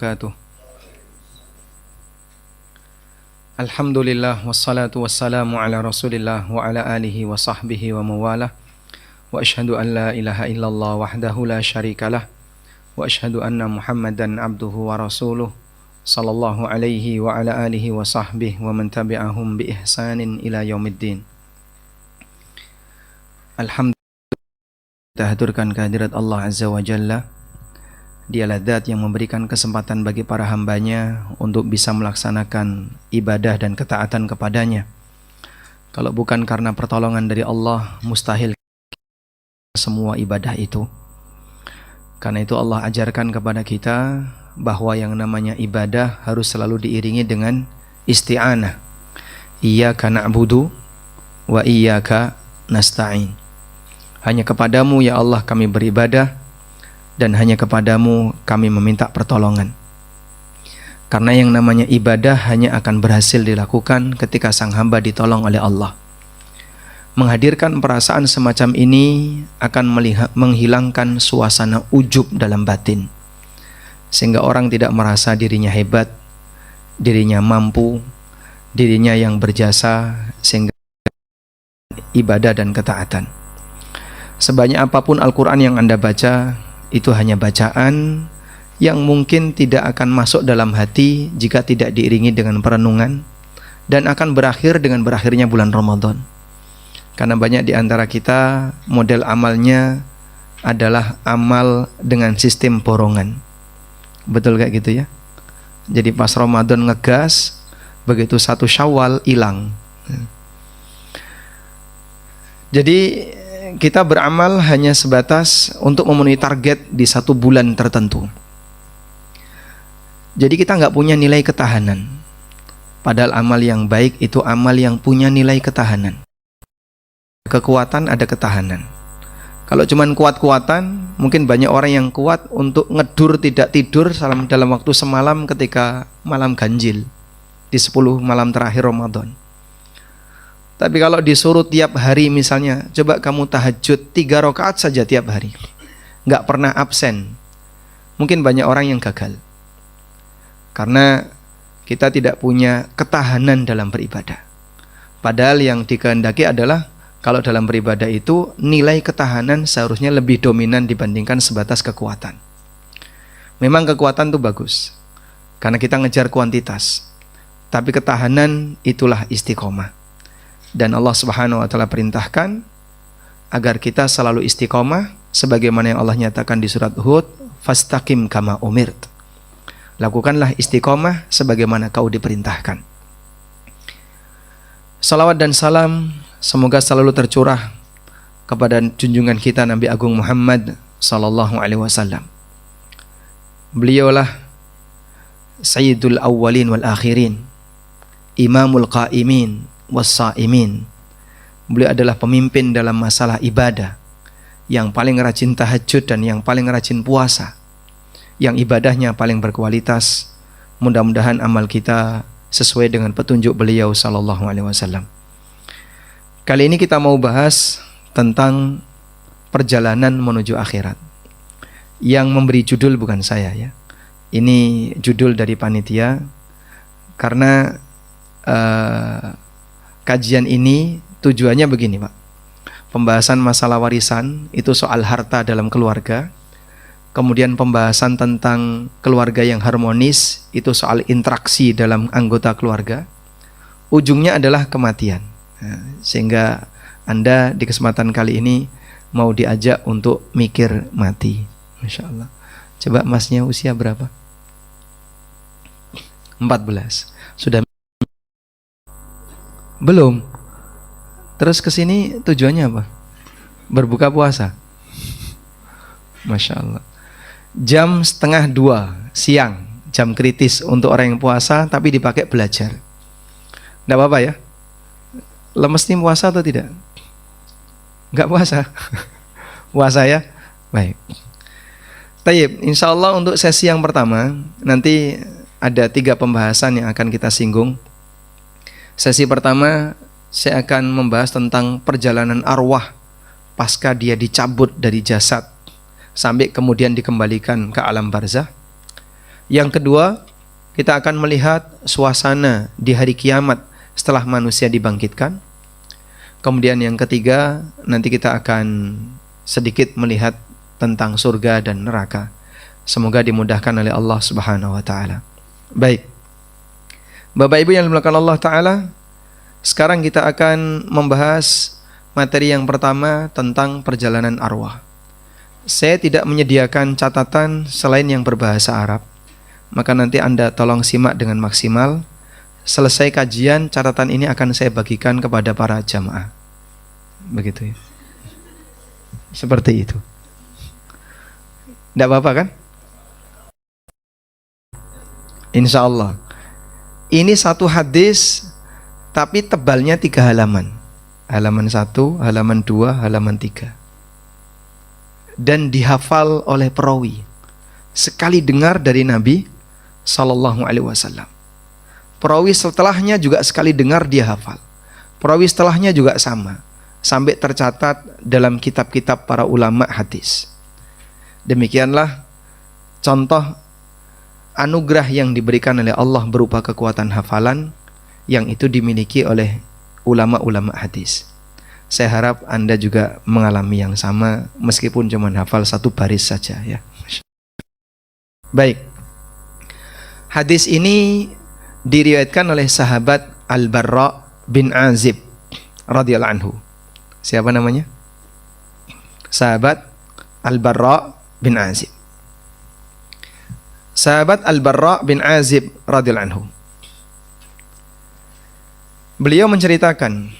wabarakatuh. Alhamdulillah wassalatu wassalamu ala Rasulillah wa ala alihi wa sahbihi wa mawalah. Wa asyhadu an la ilaha illallah wahdahu la syarikalah wa asyhadu anna Muhammadan abduhu wa rasuluh sallallahu alaihi wa ala alihi wa sahbihi wa man tabi'ahum bi ihsanin ila yaumiddin. Alhamdulillah, kita haturkan kehadirat Allah Azza wa Jalla. Dialah Zat yang memberikan kesempatan bagi para hambanya untuk bisa melaksanakan ibadah dan ketaatan kepadanya. Kalau bukan karena pertolongan dari Allah, mustahil semua ibadah itu. Karena itu Allah ajarkan kepada kita bahwa yang namanya ibadah harus selalu diiringi dengan isti'anah. Iyyaka na'budu wa iyyaka nasta'in. Hanya kepadamu ya Allah kami beribadah, dan hanya kepadamu kami meminta pertolongan. Karena yang namanya ibadah hanya akan berhasil dilakukan ketika sang hamba ditolong oleh Allah. Menghadirkan perasaan semacam ini akan menghilangkan suasana ujub dalam batin, sehingga orang tidak merasa dirinya hebat, dirinya mampu, dirinya yang berjasa, sehingga ibadah dan ketaatan. Sebanyak apapun Al-Quran yang Anda baca, itu hanya bacaan yang mungkin tidak akan masuk dalam hati jika tidak diiringi dengan perenungan, dan akan berakhir dengan berakhirnya bulan Ramadan. Karena banyak di antara kita model amalnya adalah amal dengan sistem borongan. Betul kayak gitu ya? Jadi pas Ramadan ngegas, begitu satu Syawal hilang. Jadi kita beramal hanya sebatas untuk memenuhi target di satu bulan tertentu. Jadi kita nggak punya nilai ketahanan. Padahal amal yang baik itu amal yang punya nilai ketahanan. Kekuatan ada ketahanan. Kalau cuman kuat-kuatan, mungkin banyak orang yang kuat untuk ngedur tidak tidur dalam waktu semalam ketika malam ganjil di 10 malam terakhir Ramadan. Tapi kalau disuruh tiap hari misalnya, coba kamu tahajud 3 rakaat saja tiap hari, nggak pernah absen, mungkin banyak orang yang gagal. Karena kita tidak punya ketahanan dalam beribadah. Padahal yang dikehendaki adalah, kalau dalam beribadah itu, nilai ketahanan seharusnya lebih dominan dibandingkan sebatas kekuatan. Memang kekuatan itu bagus, karena kita ngejar kuantitas. Tapi ketahanan itulah istiqomah. Dan Allah Subhanahu wa taala perintahkan agar kita selalu istiqomah sebagaimana yang Allah nyatakan di surat Hud, fastaqim kama umirt. Lakukanlah istiqomah sebagaimana kau diperintahkan. Salawat dan salam semoga selalu tercurah kepada junjungan kita Nabi Agung Muhammad sallallahu alaihi wasallam. Beliaulah Sayyidul Awwalin wal Akhirin, Imamul Qaimin wassaimin. Beliau adalah pemimpin dalam masalah ibadah, yang paling rajin tahajud dan yang paling rajin puasa, yang ibadahnya paling berkualitas. Mudah-mudahan amal kita sesuai dengan petunjuk beliau sallallahu alaihi wasallam. Kali ini kita mau bahas tentang perjalanan menuju akhirat. Yang memberi judul bukan saya ya. Ini judul dari panitia, karena kajian ini tujuannya begini Pak. Pembahasan masalah warisan itu soal harta dalam keluarga. Kemudian pembahasan tentang keluarga yang harmonis itu soal interaksi dalam anggota keluarga. Ujungnya adalah kematian. Sehingga Anda di kesempatan kali ini mau diajak untuk mikir mati. Masya Allah. Coba masnya usia berapa? 14. Sudah belum? Terus kesini tujuannya apa? Berbuka puasa. Masya Allah. Jam 1:30 siang, jam kritis untuk orang yang puasa, tapi dipakai belajar. Tidak apa-apa ya? Lemes nih puasa atau tidak? Enggak puasa? Puasa ya? Baik. Tayyib, insya Allah untuk sesi yang pertama nanti ada 3 pembahasan yang akan kita singgung. Sesi pertama saya akan membahas tentang perjalanan arwah pasca dia dicabut dari jasad sampai kemudian dikembalikan ke alam barzah. Yang kedua, kita akan melihat suasana di hari kiamat setelah manusia dibangkitkan. Kemudian yang ketiga, nanti kita akan sedikit melihat tentang surga dan neraka. Semoga dimudahkan oleh Allah Subhanahu wa taala. Baik. Bapak Ibu yang dimuliakan Allah taala, sekarang kita akan membahas materi yang pertama tentang perjalanan arwah. Saya tidak menyediakan catatan selain yang berbahasa Arab. Maka nanti Anda tolong simak dengan maksimal. Selesai kajian, catatan ini akan saya bagikan kepada para jamaah. Begitu ya. Seperti itu. Tidak apa-apa kan? Insya Allah. Ini satu hadis, tapi tebalnya 3 halaman. Halaman 1, halaman 2, halaman 3. Dan dihafal oleh perawi. Sekali dengar dari Nabi Sallallahu Alaihi Wasallam. Perawi setelahnya juga sekali dengar dia hafal. Perawi setelahnya juga sama. Sampai tercatat dalam kitab-kitab para ulama hadis. Demikianlah contoh anugerah yang diberikan oleh Allah berupa kekuatan hafalan yang itu dimiliki oleh ulama-ulama hadis. Saya harap Anda juga mengalami yang sama meskipun cuma hafal 1 baris saja ya. Baik. Hadis ini diriwayatkan oleh sahabat Al-Barra bin Azib radhiyallahu anhu. Siapa namanya? Sahabat Al-Barra bin Azib. Sahabat Al-Barra bin Azib radhiyallahu anhu. Beliau menceritakan,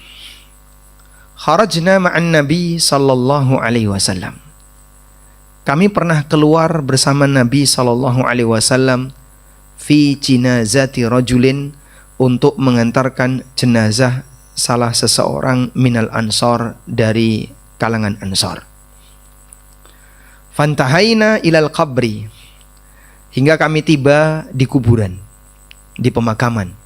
kharajna ma'an Nabi sallallahu alaihi wasallam. Kami pernah keluar bersama Nabi sallallahu alaihi wasallam fi jinazati rajulin, untuk mengantarkan jenazah salah seseorang minal ansor, dari kalangan ansor. Fantahaina ilal qabri, hingga kami tiba di kuburan, di pemakaman.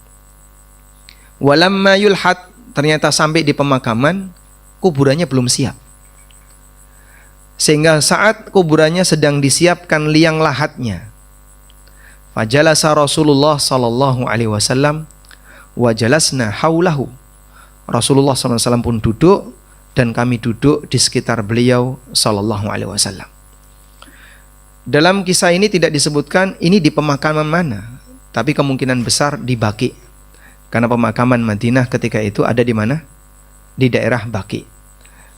Walamma yulhad, ternyata sampai di pemakaman kuburannya belum siap. Sehingga saat kuburannya sedang disiapkan liang lahatnya, fajalasa Rasulullah sallallahu alaihi wasallam wa jalasna haulahu. Rasulullah sallallahu alaihi wasallam pun duduk dan kami duduk di sekitar beliau sallallahu alaihi wasallam. Dalam kisah ini tidak disebutkan ini di pemakaman mana, tapi kemungkinan besar di Baqi. Karena pemakaman Madinah ketika itu ada di mana? Di daerah Baqi.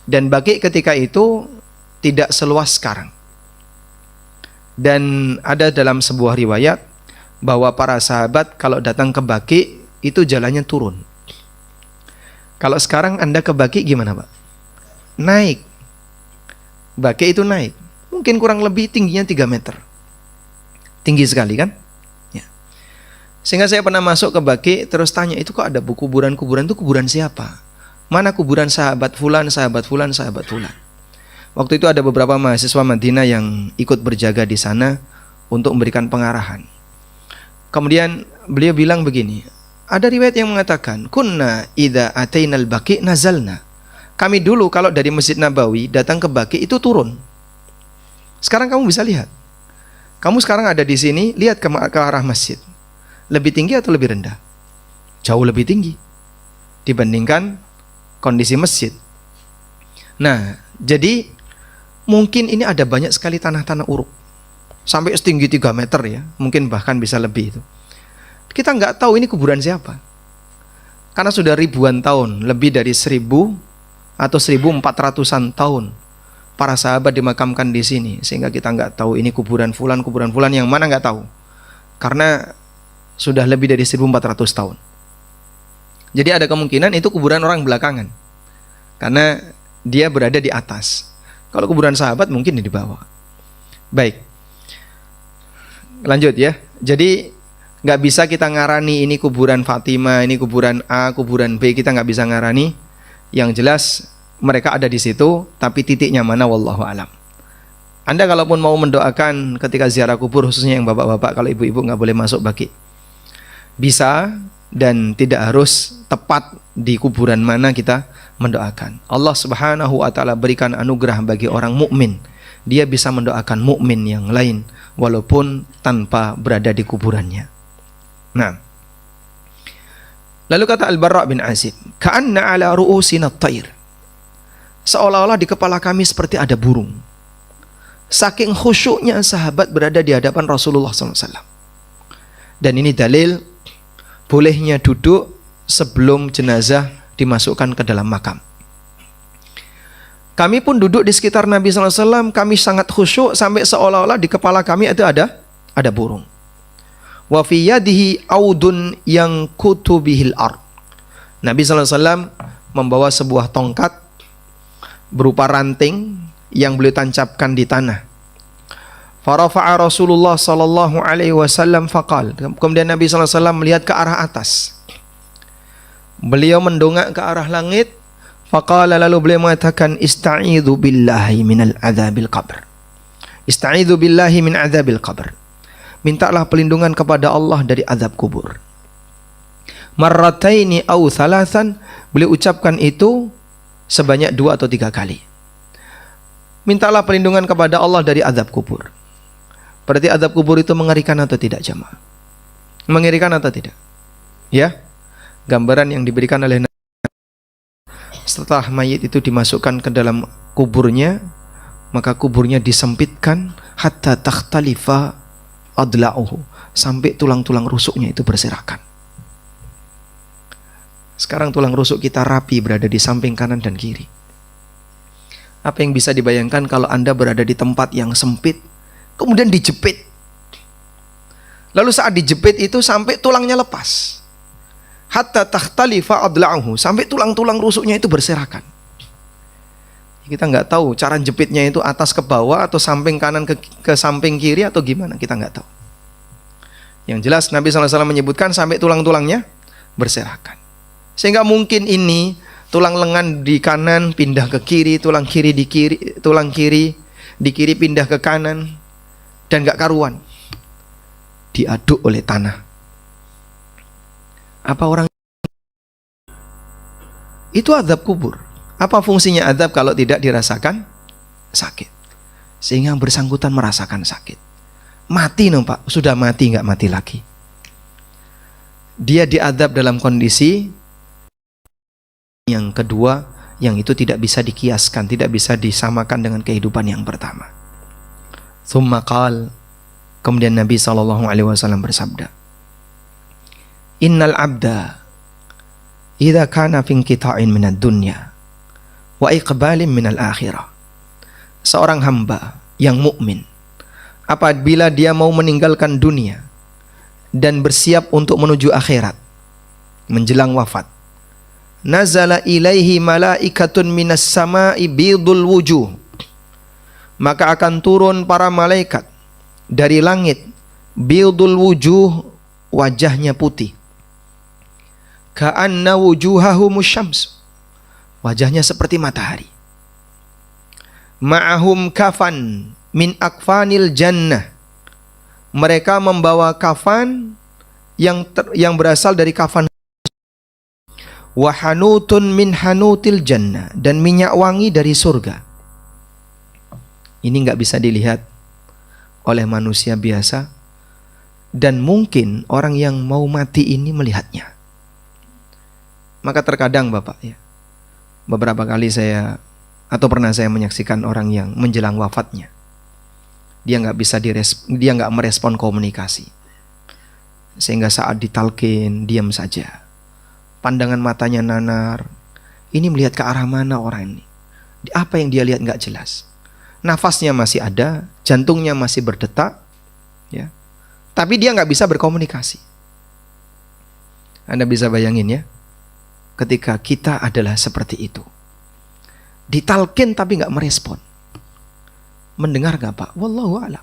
Dan Baqi ketika itu tidak seluas sekarang. Dan ada dalam sebuah riwayat bahwa para sahabat kalau datang ke Baqi itu jalannya turun. Kalau sekarang Anda ke Baqi gimana, Pak? Naik. Baqi itu naik. Mungkin kurang lebih tingginya 3 meter. Tinggi sekali kan? Ya. Sehingga saya pernah masuk ke Baqi, terus tanya, itu kok ada kuburan-kuburan, itu kuburan siapa? Mana kuburan sahabat fulan, sahabat fulan, sahabat fulan? Waktu itu ada beberapa mahasiswa Madinah yang ikut berjaga di sana untuk memberikan pengarahan. Kemudian beliau bilang begini, ada riwayat yang mengatakan, kunna idza atainal Baqi nazalna. Kami dulu kalau dari Masjid Nabawi datang ke Baqi itu turun. Sekarang kamu bisa lihat. Kamu sekarang ada di sini, lihat ke arah masjid. Lebih tinggi atau lebih rendah? Jauh lebih tinggi dibandingkan kondisi masjid. Nah, jadi mungkin ini ada banyak sekali tanah-tanah uruk. Sampai setinggi 3 meter ya, mungkin bahkan bisa lebih itu. Kita nggak tahu ini kuburan siapa. Karena sudah ribuan tahun, lebih dari 1000 atau 1400-an tahun para sahabat dimakamkan di sini, sehingga kita nggak tahu ini kuburan fulan yang mana nggak tahu. Karena sudah lebih dari 1400 tahun. Jadi ada kemungkinan itu kuburan orang belakangan. Karena dia berada di atas. Kalau kuburan sahabat mungkin di bawah. Baik. Lanjut ya. Jadi nggak bisa kita ngarani ini kuburan Fatimah, ini kuburan A, kuburan B, kita nggak bisa ngarani. Yang jelas mereka ada di situ, tapi titiknya mana wallahu alam. Anda kalaupun mau mendoakan ketika ziarah kubur, khususnya yang bapak-bapak, kalau ibu-ibu nggak boleh masuk Baqi. Bisa, dan tidak harus tepat di kuburan mana kita mendoakan. Allah Subhanahu wa taala berikan anugerah bagi orang mukmin dia bisa mendoakan mukmin yang lain walaupun tanpa berada di kuburannya. Nah, lalu kata Al-Barra bin Azib, ka'anna ala ru'usina at-tayr, seolah-olah di kepala kami seperti ada burung. Saking khusyuknya sahabat berada di hadapan Rasulullah SAW. Dan ini dalil bolehnya duduk sebelum jenazah dimasukkan ke dalam makam. Kami pun duduk di sekitar Nabi SAW, kami sangat khusyuk sampai seolah-olah di kepala kami itu ada burung. Wa fi yadihi audun yang kutubihil ard. Nabi SAW membawa sebuah tongkat berupa ranting yang beliau tancapkan di tanah. Farafa'a Rasulullah sallallahu alaihi wasallam faqal. Kemudian Nabi SAW melihat ke arah atas. Beliau mendongak ke arah langit. Faqala, lalu beliau mengatakan, ista'idhu billahi minal adzabil qabr. Ista'idhu billahi min adzabil qabr. Mintalah pelindungan kepada Allah dari azab kubur. Marrataini aw thalathan, beliau ucapkan itu sebanyak 2 atau 3 kali. Mintalah perlindungan kepada Allah dari azab kubur. Berarti azab kubur itu mengerikan atau tidak, jemaah? Mengerikan atau tidak? Ya, gambaran yang diberikan oleh Nabi setelah mayit itu dimasukkan ke dalam kuburnya, maka kuburnya disempitkan hatta takhtalifa adla'uhu, sampai tulang-tulang rusuknya itu berserakan. Sekarang tulang rusuk kita rapi berada di samping kanan dan kiri. Apa yang bisa dibayangkan kalau Anda berada di tempat yang sempit, kemudian dijepit. Lalu saat dijepit itu sampai tulangnya lepas. Hatta takhtalifa adla'uhu, sampai tulang-tulang rusuknya itu berserakan. Kita nggak tahu cara jepitnya itu atas ke bawah atau samping kanan ke samping kiri atau gimana, kita nggak tahu. Yang jelas Nabi SAW menyebutkan sampai tulang-tulangnya berserakan. Sehingga mungkin ini tulang lengan di kanan pindah ke kiri, tulang kiri di kiri pindah ke kanan, dan nggak karuan, diaduk oleh tanah. Apa orang itu azab kubur? Apa fungsinya azab kalau tidak dirasakan sakit? Sehingga bersangkutan merasakan sakit. Mati no Pak, sudah mati nggak mati lagi. Dia diazab dalam kondisi yang kedua, yang itu tidak bisa dikiaskan, tidak bisa disamakan dengan kehidupan yang pertama. Tsumma qal, kemudian Nabi SAW bersabda, innal abda idza kana fi inqita'in minad dunya wa iqbalin minal akhirah. Seorang hamba yang mukmin apabila dia mau meninggalkan dunia dan bersiap untuk menuju akhirat menjelang wafat, nazala ilaihi malaikatun minas sama'i bidul wujuh, maka akan turun para malaikat dari langit, bidul wujuh, wajahnya putih, ka'anna wujuhahumus syams, wajahnya seperti matahari. Ma'ahum kafan min akfanil jannah, mereka membawa kafan yang berasal dari kafan. Wa hanutun min hanutil jannah, dan minyak wangi dari surga. Ini nggak bisa dilihat oleh manusia biasa, dan mungkin orang yang mau mati ini melihatnya. Maka terkadang Bapak ya, beberapa kali pernah saya menyaksikan orang yang menjelang wafatnya, dia nggak merespon komunikasi, sehingga saat ditalkin diam saja, pandangan matanya nanar. Ini melihat ke arah mana orang ini? Apa yang dia lihat nggak jelas. Nafasnya masih ada, jantungnya masih berdetak, ya, tapi dia nggak bisa berkomunikasi. Anda bisa bayangin ya, ketika kita adalah seperti itu, ditalkin tapi nggak merespon. Mendengar nggak Pak? Wallahu a'lam.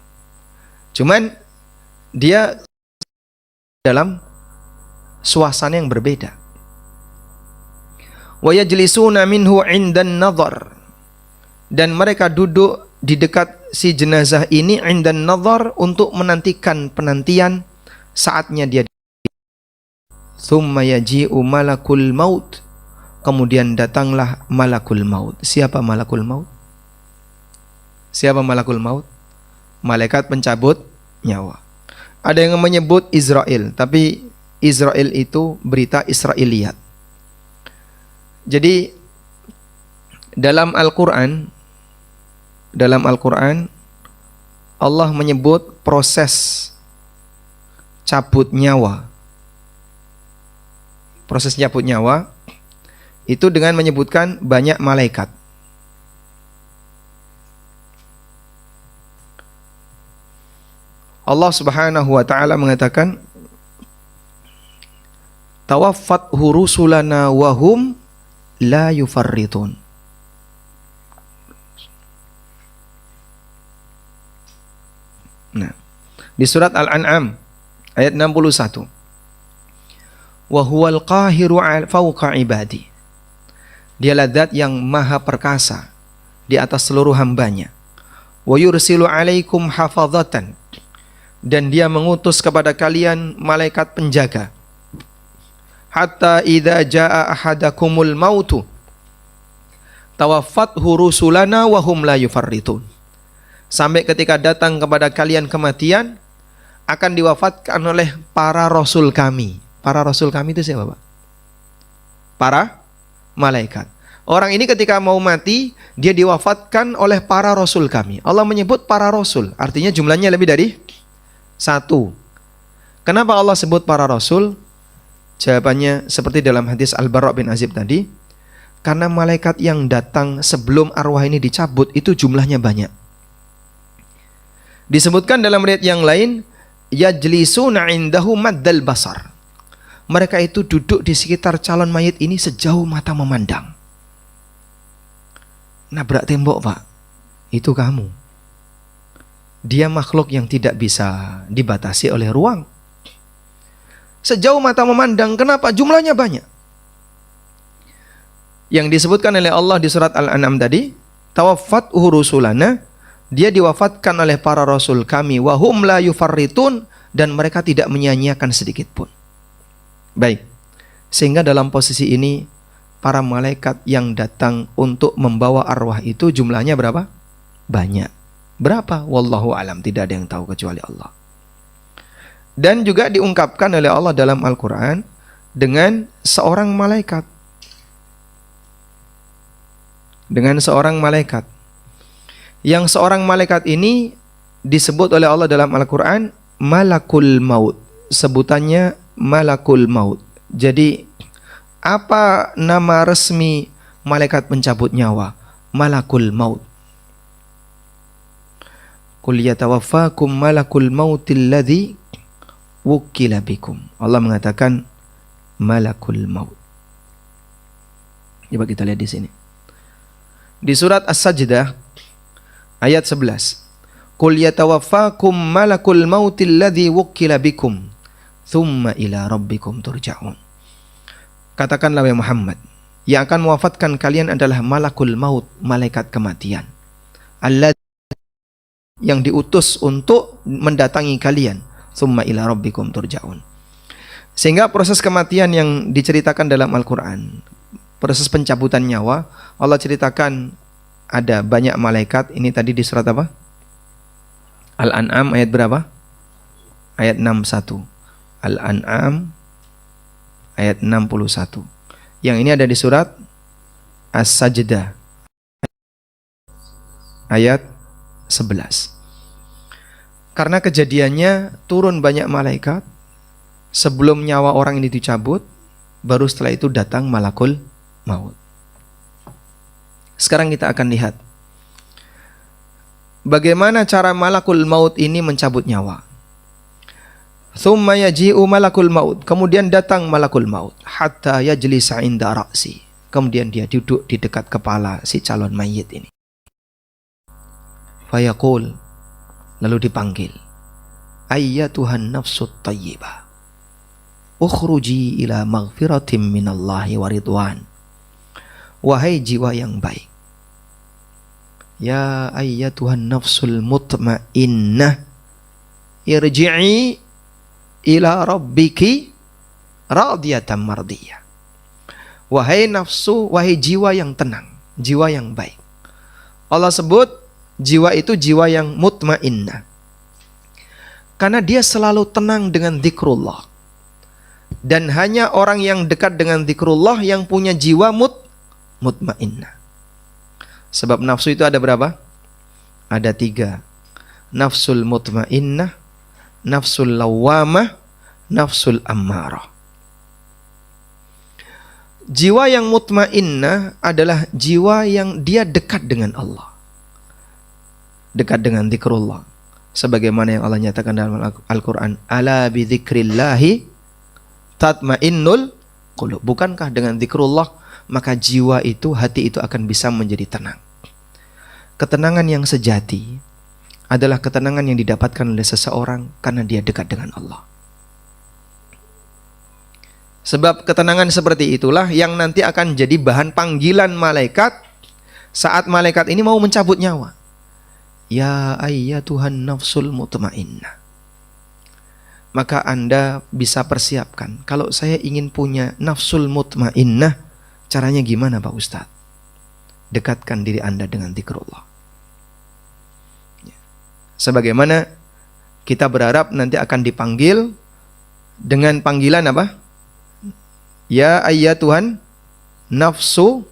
Cuman dia dalam suasana yang berbeda. Wa yajlisuna minhu 'indan nadhar, dan mereka duduk di dekat si jenazah ini 'indan nadhar, untuk menantikan penantian saatnya dia. Tsumma yaji'u malakul maut, kemudian datanglah malakul maut. Siapa malakul maut? Siapa malakul maut? Malaikat pencabut nyawa. Ada yang menyebut Israel, tapi Israel itu berita Israiliyat. Jadi dalam Al-Quran Allah menyebut proses cabut nyawa. Proses cabut nyawa itu dengan menyebutkan banyak malaikat. Allah Subhanahu wa taala mengatakan tawaffat rusulana wa hum la yufarritun. Nah, di surat Al-An'am ayat 61. Wa huwal qahiru fawqa ibadi. Dialah zat yang maha perkasa di atas seluruh hambanya. Wa yursilu alaikum hafazatan. Dan dia mengutus kepada kalian malaikat penjaga. Hatta idza jaa ahadakumul mautu tawaffathu rusulana wa hum la yufarritun. Sampai ketika datang kepada kalian kematian, akan diwafatkan oleh para rasul kami. Para rasul kami itu siapa, Pak? Para malaikat. Orang ini ketika mau mati, dia diwafatkan oleh para rasul kami. Allah menyebut para rasul, artinya jumlahnya lebih dari satu. Kenapa Allah sebut para rasul? Jawabannya seperti dalam hadis Al-Bara' bin Azib tadi. Karena malaikat yang datang sebelum arwah ini dicabut itu jumlahnya banyak. Disebutkan dalam riwayat yang lain, yajlisuna indahu maddal basar. Mereka itu duduk di sekitar calon mayit ini sejauh mata memandang. Nabrak tembok, Pak. Itu kamu. Dia makhluk yang tidak bisa dibatasi oleh ruang. Sejauh mata memandang, kenapa? Jumlahnya banyak. Yang disebutkan oleh Allah di surat Al-An'am tadi, tawaffat rusulana, dia diwafatkan oleh para rasul kami, wa hum la yufarritun, dan mereka tidak menyia-nyiakan sedikit pun. Baik, sehingga dalam posisi ini, para malaikat yang datang untuk membawa arwah itu jumlahnya berapa? Banyak. Berapa? Wallahu alam, tidak ada yang tahu kecuali Allah. Dan juga diungkapkan oleh Allah dalam Al-Quran dengan seorang malaikat. Dengan seorang malaikat. Yang seorang malaikat ini disebut oleh Allah dalam Al-Quran Malakul Maut. Sebutannya Malakul Maut. Jadi apa nama resmi malaikat pencabut nyawa? Malakul Maut. Qul yatawaffakum malakul mautil ladzi wukkila bikum. Allah mengatakan malakul maut. Coba kita lihat di sini. Di surat As-Sajdah ayat 11. Qul yatawaffakum malakul mautil ladzi wukkila bikum thumma ila rabbikum turja'un. Katakanlah wahai Muhammad, yang akan mewafatkan kalian adalah malakul maut, malaikat kematian. Alladzi, yang diutus untuk mendatangi kalian. Tsumma ila rabbikum turja'un. Sehingga proses kematian yang diceritakan dalam Al-Quran, proses pencabutan nyawa, Allah ceritakan ada banyak malaikat. Ini tadi di surat apa? Al-An'am ayat berapa? Ayat 61. Al-An'am ayat 61. Yang ini ada di surat As-Sajdah ayat 11. Karena kejadiannya turun banyak malaikat, sebelum nyawa orang ini dicabut, baru setelah itu datang malakul maut. Sekarang kita akan lihat bagaimana cara malakul maut ini mencabut nyawa. Thumma yaji'u malakul maut, kemudian datang malakul maut, hatta yajlisa inda ra'si, kemudian dia duduk di dekat kepala si calon mayit ini. Fayaqul, lalu dipanggil, ayyatuhan nafsut tayyibah, ukhruji ila maghfiratim minallahi wa ridwan. Wahai jiwa yang baik, ya ayyatuhan nafsul mutmainnah, irji'i ila rabbiki radiyatan mardiyah. Wahai nafsu, wahai jiwa yang tenang, jiwa yang baik. Allah sebut Jiwa itu jiwa yang mutmainnah. Karena dia selalu tenang dengan zikrullah. Dan hanya orang yang dekat dengan zikrullah yang punya jiwa mutmainnah. Sebab nafsu itu ada berapa? Ada 3. Nafsul mutmainnah, nafsul lawamah, nafsul ammarah. Jiwa yang mutmainnah adalah jiwa yang dia dekat dengan Allah. Dekat dengan zikrullah. Sebagaimana yang Allah nyatakan dalam Al-Quran, ala bi dzikrillahi tatmainnul qulub. Bukankah dengan zikrullah maka jiwa itu, hati itu akan bisa menjadi tenang. Ketenangan yang sejati adalah ketenangan yang didapatkan oleh seseorang karena dia dekat dengan Allah. Sebab ketenangan seperti itulah yang nanti akan jadi bahan panggilan malaikat saat malaikat ini mau mencabut nyawa. Ya ayyatuhan nafsul mutmainnah. Maka Anda bisa persiapkan, kalau saya ingin punya nafsul mutmainnah, caranya gimana Pak Ustadz? Dekatkan diri Anda dengan zikrullah. Sebagaimana kita berharap nanti akan dipanggil dengan panggilan apa? Ya ayyatuhan nafsu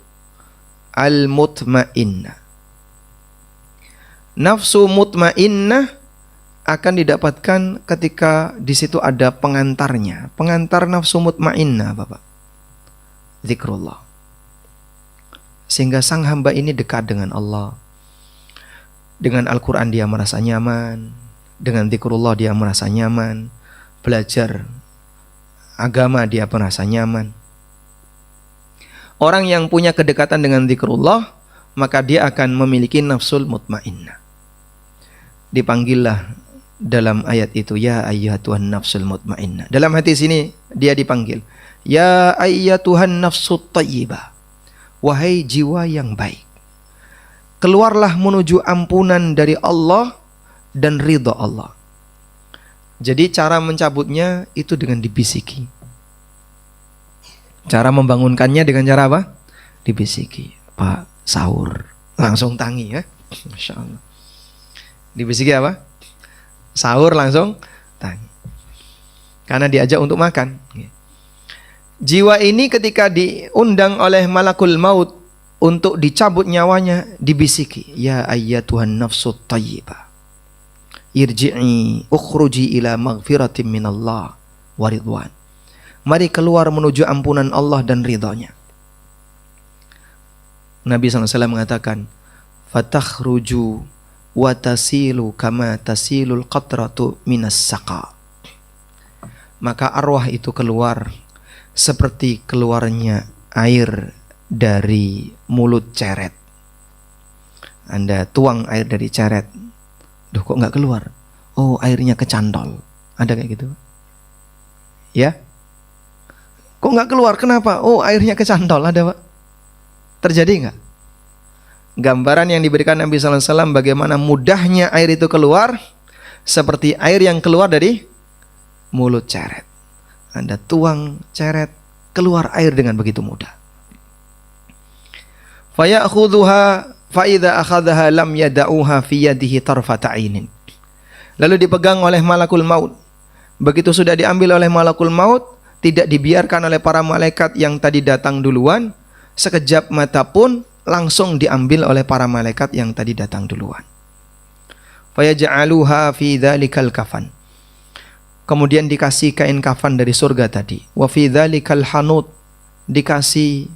al-mutmainnah. Nafsu mutmainnah akan didapatkan ketika di situ ada pengantarnya. Pengantar nafsu mutmainnah, Bapak. Zikrullah. Sehingga sang hamba ini dekat dengan Allah. Dengan Al-Quran dia merasa nyaman. Dengan zikrullah dia merasa nyaman. Belajar agama dia merasa nyaman. Orang yang punya kedekatan dengan zikrullah, maka dia akan memiliki nafsul mutmainnah. Dipanggillah dalam ayat itu, ya ayyatuhan nafsul mutmainnah. Dalam hadis ini dia dipanggil, ya ayyatuhan nafsut thayyibah. Wahai jiwa yang baik, keluarlah menuju ampunan dari Allah dan ridha Allah. Jadi cara mencabutnya itu dengan dibisiki. Cara membangunkannya dengan cara apa? Dibisiki. Pak, sahur. Langsung tangi ya. Masya Allah. Dibisiki apa? Sahur langsung tangi. Karena diajak untuk makan. Jiwa ini ketika diundang oleh malakul maut untuk dicabut nyawanya, dibisiki, ya ayyatuhan nafsut thayyibah, irji'i ukhruji ila maghfiratin minallah wa ridwan. Mari keluar menuju ampunan Allah dan ridhanya. Nabi SAW mengatakan, fatakhruju wa tasilu kama tasilul qatratu minas saqa. Maka arwah itu keluar seperti keluarnya air dari mulut ceret. Anda tuang air dari ceret, duh kok nggak keluar? Oh, airnya kecantol. Ada kayak gitu? Ya? Kok nggak keluar? Kenapa? Oh, airnya kecantol. Ada Pak? Terjadi nggak? Gambaran yang diberikan Nabi SAW bagaimana mudahnya air itu keluar, seperti air yang keluar dari mulut ceret. Anda tuang ceret, keluar air dengan begitu mudah. Fayakhudhuha fa idza akhadhaha lam yada'uha fi yadihi tarfata 'ainin. Lalu dipegang oleh malakul maut. Begitu sudah diambil oleh malakul maut, tidak dibiarkan oleh para malaikat yang tadi datang duluan, sekejap mata pun langsung diambil oleh para malaikat yang tadi datang duluan. Fayaj'aluha fi dzalikal kafan. Kemudian dikasih kain kafan dari surga tadi. Wa fi dzalikal hanut, dikasih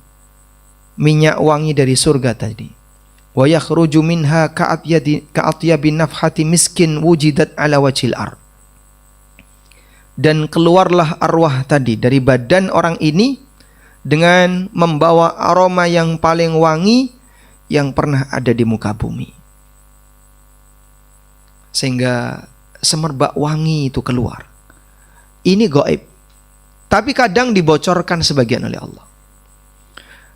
minyak wangi dari surga tadi. Wa yakhruju minha ka'atyabi nafhati miskin wujidat ala wajhil ard. Dan keluarlah arwah tadi dari badan orang ini dengan membawa aroma yang paling wangi yang pernah ada di muka bumi. Sehingga semerbak wangi itu keluar. Ini gaib. Tapi kadang dibocorkan sebagian oleh Allah.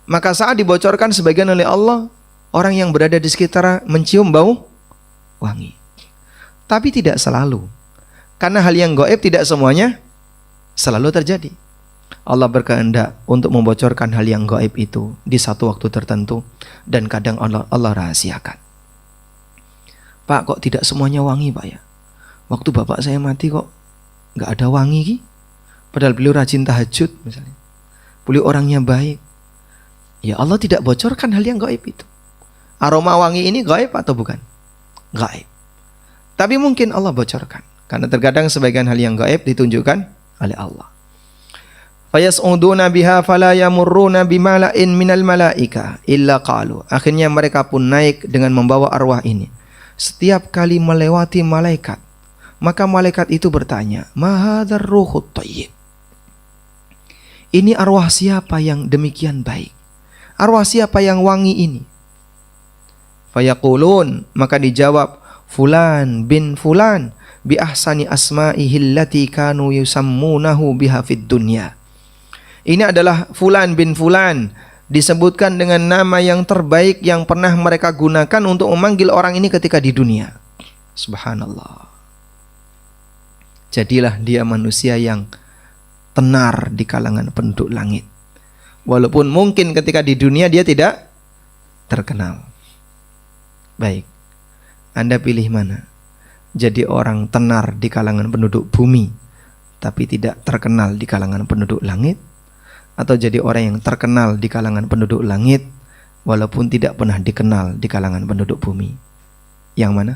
Maka saat dibocorkan sebagian oleh Allah, orang yang berada di sekitar mencium bau wangi. Tapi tidak selalu. Karena hal yang gaib tidak semuanya selalu terjadi. Allah berkehendak untuk membocorkan hal yang gaib itu di satu waktu tertentu, dan kadang Allah rahasiakan. Pak, kok tidak semuanya wangi Pak ya? Waktu bapak saya mati kok nggak ada wangi ki? Padahal beliau rajin tahajud misalnya. Beliau orangnya baik. Ya Allah tidak bocorkan hal yang gaib itu. Aroma wangi ini gaib atau bukan? Gaib. Tapi mungkin Allah bocorkan. Karena terkadang sebagian hal yang gaib ditunjukkan oleh Allah. Fayas'uduna biha fala yamurruna bimala'in minal malaika illa qalu. Akhirnya mereka pun naik dengan membawa arwah ini. Setiap kali melewati malaikat, maka malaikat itu bertanya, "Ma hadzal ruhut thayyib?" Ini arwah siapa yang demikian baik? Arwah siapa yang wangi ini? Fayaqulun, maka dijawab, fulan bin fulan bi ahsani asma'ihi allati kanu yusammunahu biha fid dunya. Ini adalah fulan bin fulan, disebutkan dengan nama yang terbaik yang pernah mereka gunakan untuk memanggil orang ini ketika di dunia. Subhanallah. Jadilah dia manusia yang tenar di kalangan penduduk langit. Walaupun mungkin ketika di dunia dia tidak terkenal. Baik, Anda pilih mana? Jadi orang tenar di kalangan penduduk bumi, tapi tidak terkenal di kalangan penduduk langit? Atau jadi orang yang terkenal di kalangan penduduk langit, walaupun tidak pernah dikenal di kalangan penduduk bumi? Yang mana?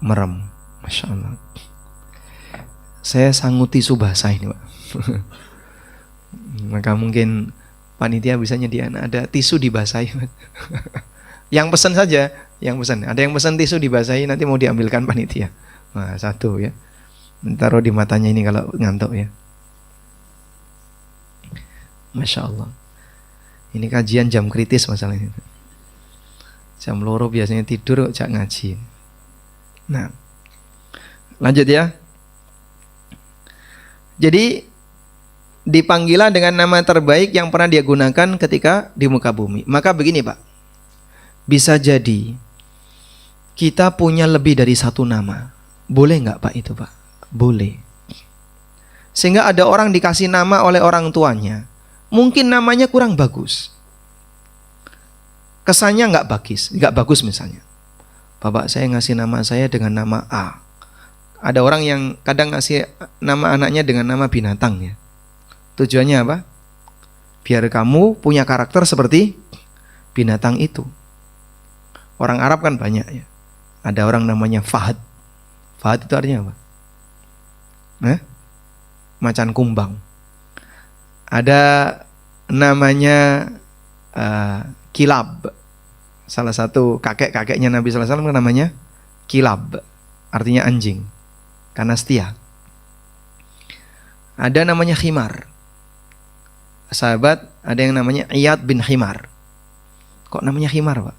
Merem, Masya Allah. Saya sanggup tisu basah ini Pak. Maka mungkin panitia bisa nyediain ada tisu dibasahi. Yang pesan saja, yang pesan. Ada yang pesan tisu dibasahi, nanti mau diambilkan panitia. Nah, satu ya. Taruh di matanya ini kalau ngantuk ya. Masya Allah. Ini kajian jam kritis masalahnya. Jam loro biasanya tidur jak ngaji. Nah, lanjut ya. Jadi dipanggilah dengan nama terbaik yang pernah dia gunakan ketika di muka bumi. Maka begini Pak, bisa jadi kita punya lebih dari satu nama. Boleh nggak Pak itu Pak? Boleh. Sehingga ada orang dikasih nama oleh orang tuanya, mungkin namanya kurang bagus, kesannya nggak bagus misalnya. Bapak saya ngasih nama saya dengan nama A. Ada orang yang kadang ngasih nama anaknya dengan nama binatang ya. Tujuannya apa? Biar kamu punya karakter seperti binatang itu. Orang Arab kan banyak ya. Ada orang namanya Fahad. Fahad itu artinya apa? Macan kumbang. Ada namanya Kilab. Salah satu kakek-kakeknya Nabi sallallahu alaihi wasallam namanya Kilab. Artinya anjing. Karena setia. Ada namanya Khimar. Sahabat ada yang namanya Iyad bin Khimar. Kok namanya Khimar Pak?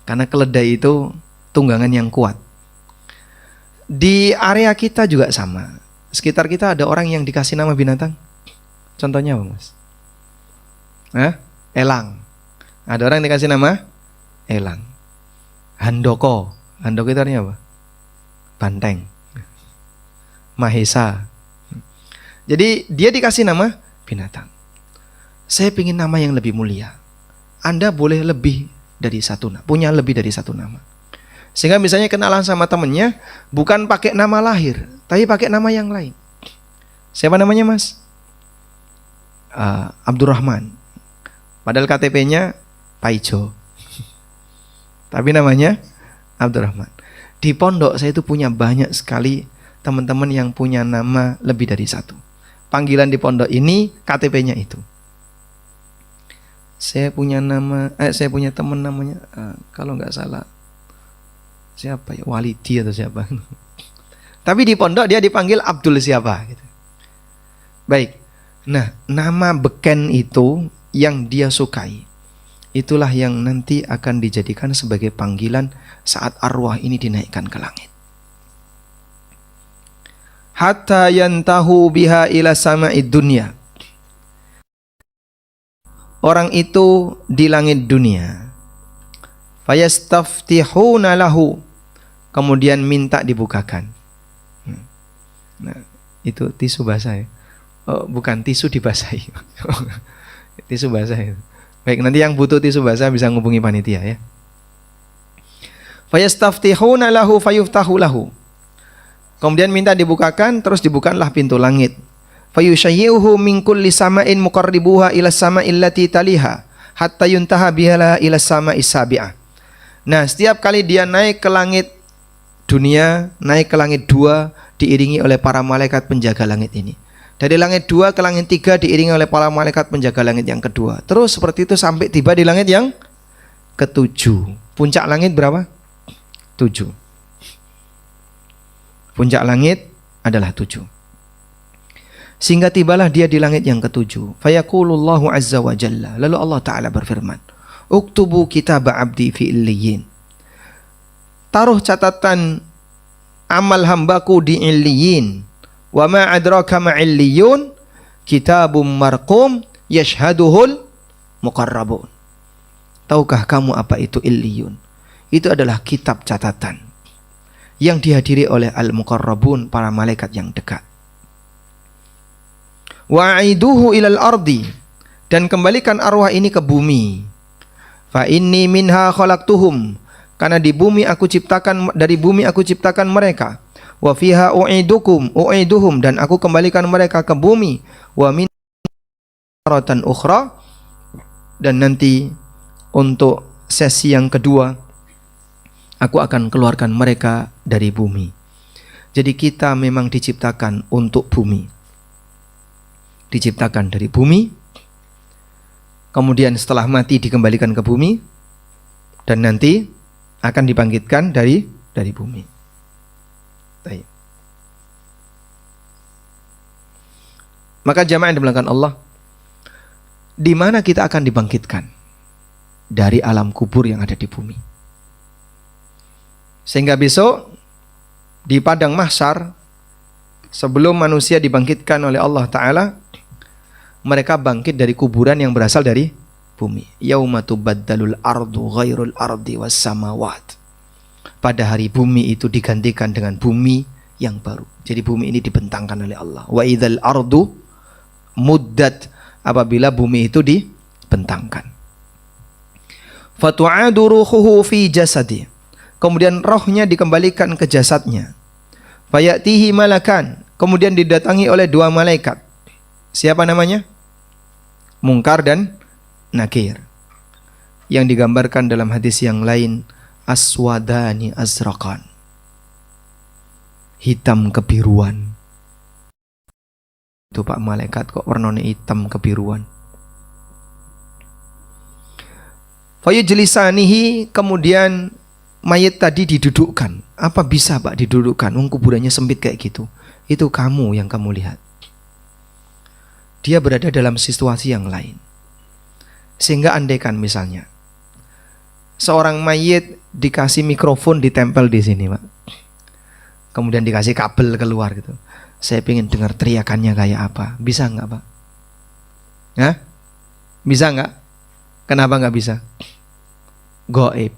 Karena keledai itu tunggangan yang kuat. Di area kita juga sama. Sekitar kita ada orang yang dikasih nama binatang. Contohnya apa Mas? Elang. Ada orang yang dikasih nama Elang. Handoko. Handoko itu artinya apa? Banteng. Mahesa. Jadi dia dikasih nama binatang. Saya ingin nama yang lebih mulia. Anda boleh lebih dari satu nama, punya lebih dari satu nama. Sehingga misalnya kenalan sama temennya bukan pakai nama lahir, tapi pakai nama yang lain. Siapa namanya Mas? Abdurrahman. Padahal KTP-nya Paijo. Tapi namanya Abdurrahman. Di pondok saya itu punya banyak sekali teman-teman yang punya nama lebih dari satu. Panggilan di pondok ini KTP-nya itu. Saya punya teman namanya kalau nggak salah siapa ya, Walidi atau siapa. Tapi di pondok dia dipanggil Abdul siapa gitu. Baik. Nah, nama beken itu yang dia sukai, itulah yang nanti akan dijadikan sebagai panggilan saat arwah ini dinaikkan ke langit. Hatta yantahu biha ila sama'id dunya. Orang itu di langit dunia. Fayastaftihuna lahu. Kemudian minta dibukakan. Nah, itu tisu basah ya. Oh, bukan tisu dibasahi. Tisu basah itu. Baik, nanti yang butuh tisu basah bisa menghubungi panitia ya. Fayastaftihuna lahu fayuftahu lahu. Kemudian minta dibukakan, terus dibukanlah pintu langit. Fayushayyi'uhu min kulli sama'in muqarribuha ila sama'il lati taliha hatta yuntaha biha ila sama'is sabi'ah. Nah, setiap kali dia naik ke langit dunia, naik ke langit 2, diiringi oleh para malaikat penjaga langit ini. Dari langit 2 ke langit 3 diiringi oleh para malaikat penjaga langit yang kedua. Terus seperti itu sampai tiba di langit yang ke-7. Puncak langit berapa? 7. Puncak langit adalah 7. Sehingga tibalah dia di langit yang ke-7. Fayaqulullahu azza wa jalla. Lalu Allah Ta'ala berfirman, uktubu kitab abdi fi illiyin. Taruh catatan amal hambaku di illiyin. Wa ma adraka ma illiyun, kitabum marqum yashhaduhul muqarrabun. Tahukah kamu apa itu illiyun? Itu adalah kitab catatan yang dihadiri oleh al-muqarrabun, para malaikat yang dekat. Wa'iduhu ilal ardi, dan kembalikan arwah ini ke bumi. Fa inni minha khalaqtuhum, karena di bumi aku ciptakan, dari bumi aku ciptakan mereka. Wa fiha u'iduhum, dan aku kembalikan mereka ke bumi. Wa min maratan ukhra, dan nanti untuk sesi yang kedua aku akan keluarkan mereka dari bumi. Jadi kita memang diciptakan untuk bumi. Diciptakan dari bumi, kemudian setelah mati dikembalikan ke bumi, dan nanti akan dibangkitkan dari bumi. Baik. Maka jamaah yang dimuliakan Allah, di mana kita akan dibangkitkan? Dari alam kubur yang ada di bumi. Sehingga besok di padang mahsyar, sebelum manusia dibangkitkan oleh Allah Ta'ala, mereka bangkit dari kuburan yang berasal dari bumi. Yauma tubaddalul ardu ghairul ardi was samawat. Pada hari bumi itu digantikan dengan bumi yang baru. Jadi bumi ini dibentangkan oleh Allah. Wa idzal ardu muddat, apabila bumi itu dibentangkan. Fatu'adu ruhuhu fi jasadi, kemudian rohnya dikembalikan ke jasadnya. Fayatihi malakan, kemudian didatangi oleh 2 malaikat. Siapa namanya? Munkar dan Nakir, yang digambarkan dalam hadis yang lain aswadani azraqan, hitam kebiruan. Itu Pak malaikat kok warnanya hitam kebiruan. Fayujlisanihi, kemudian mayat tadi didudukkan. Apa bisa Pak didudukkan? Kuburannya sempit kayak gitu. Itu kamu yang kamu lihat. Dia berada dalam situasi yang lain. Sehingga andaikan misalnya seorang mayit dikasih mikrofon ditempel di sini, Pak. Kemudian dikasih kabel keluar gitu. Saya ingin dengar teriakannya kayak apa. Bisa nggak, Pak? Hah? Bisa nggak? Kenapa nggak bisa? Gaib.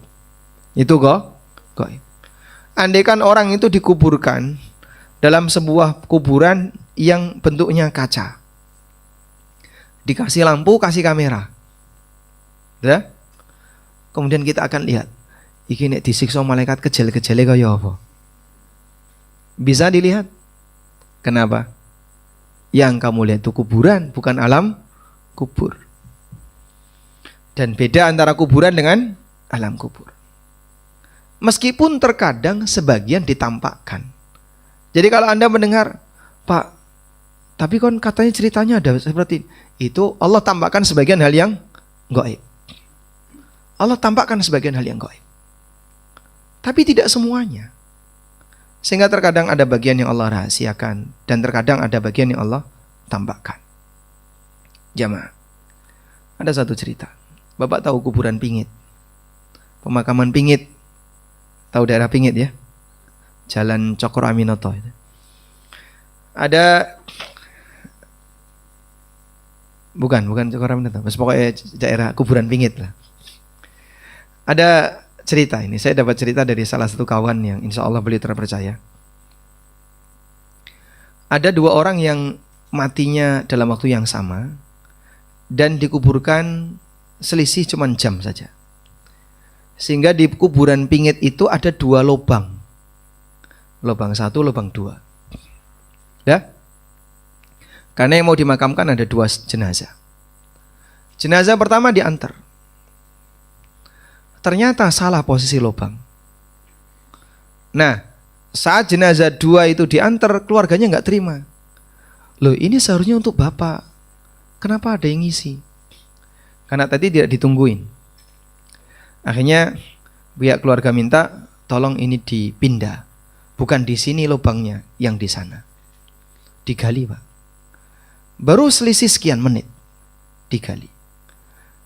Itu gaib. Andaikan orang itu dikuburkan dalam sebuah kuburan yang bentuknya kaca, dikasih lampu, kasih kamera, ya? Kemudian kita akan lihat, iki nek disiksa malaikat kejel-kejele kaya apa? Bisa dilihat. Kenapa? Yang kamu lihat itu kuburan, bukan alam kubur. Dan beda antara kuburan dengan alam kubur. Meskipun terkadang sebagian ditampakkan. Jadi kalau Anda mendengar, Pak, tapi kan katanya ceritanya ada seperti itu, Allah tampakkan sebagian hal yang gaib. Allah tampakkan sebagian hal yang gaib. Tapi tidak semuanya. Sehingga terkadang ada bagian yang Allah rahasiakan, dan terkadang ada bagian yang Allah tampakkan. Jamaah, ada satu cerita. Bapak tahu kuburan Pingit, pemakaman Pingit. Tahu daerah Pingit ya? Jalan Cokro Aminoto itu. Ada, bukan Cokro Aminoto, pokoknya daerah kuburan Pingit lah. Ada cerita ini, saya dapat cerita dari salah satu kawan yang insya Allah beliau terpercaya. Ada 2 orang yang matinya dalam waktu yang sama dan dikuburkan selisih cuma jam saja. Sehingga di kuburan pingit itu ada 2 lubang. Lubang 1, lubang 2. Ya? Karena yang mau dimakamkan ada 2 jenazah. Jenazah pertama diantar. Ternyata salah posisi lubang. Nah, saat jenazah 2 itu diantar, keluarganya nggak terima. Loh, ini seharusnya untuk bapak. Kenapa ada yang ngisi? Karena tadi tidak ditungguin. Akhirnya pihak keluarga minta tolong ini dipindah. Bukan di sini lubangnya, yang di sana. Digali, Pak. Baru selisih sekian menit digali.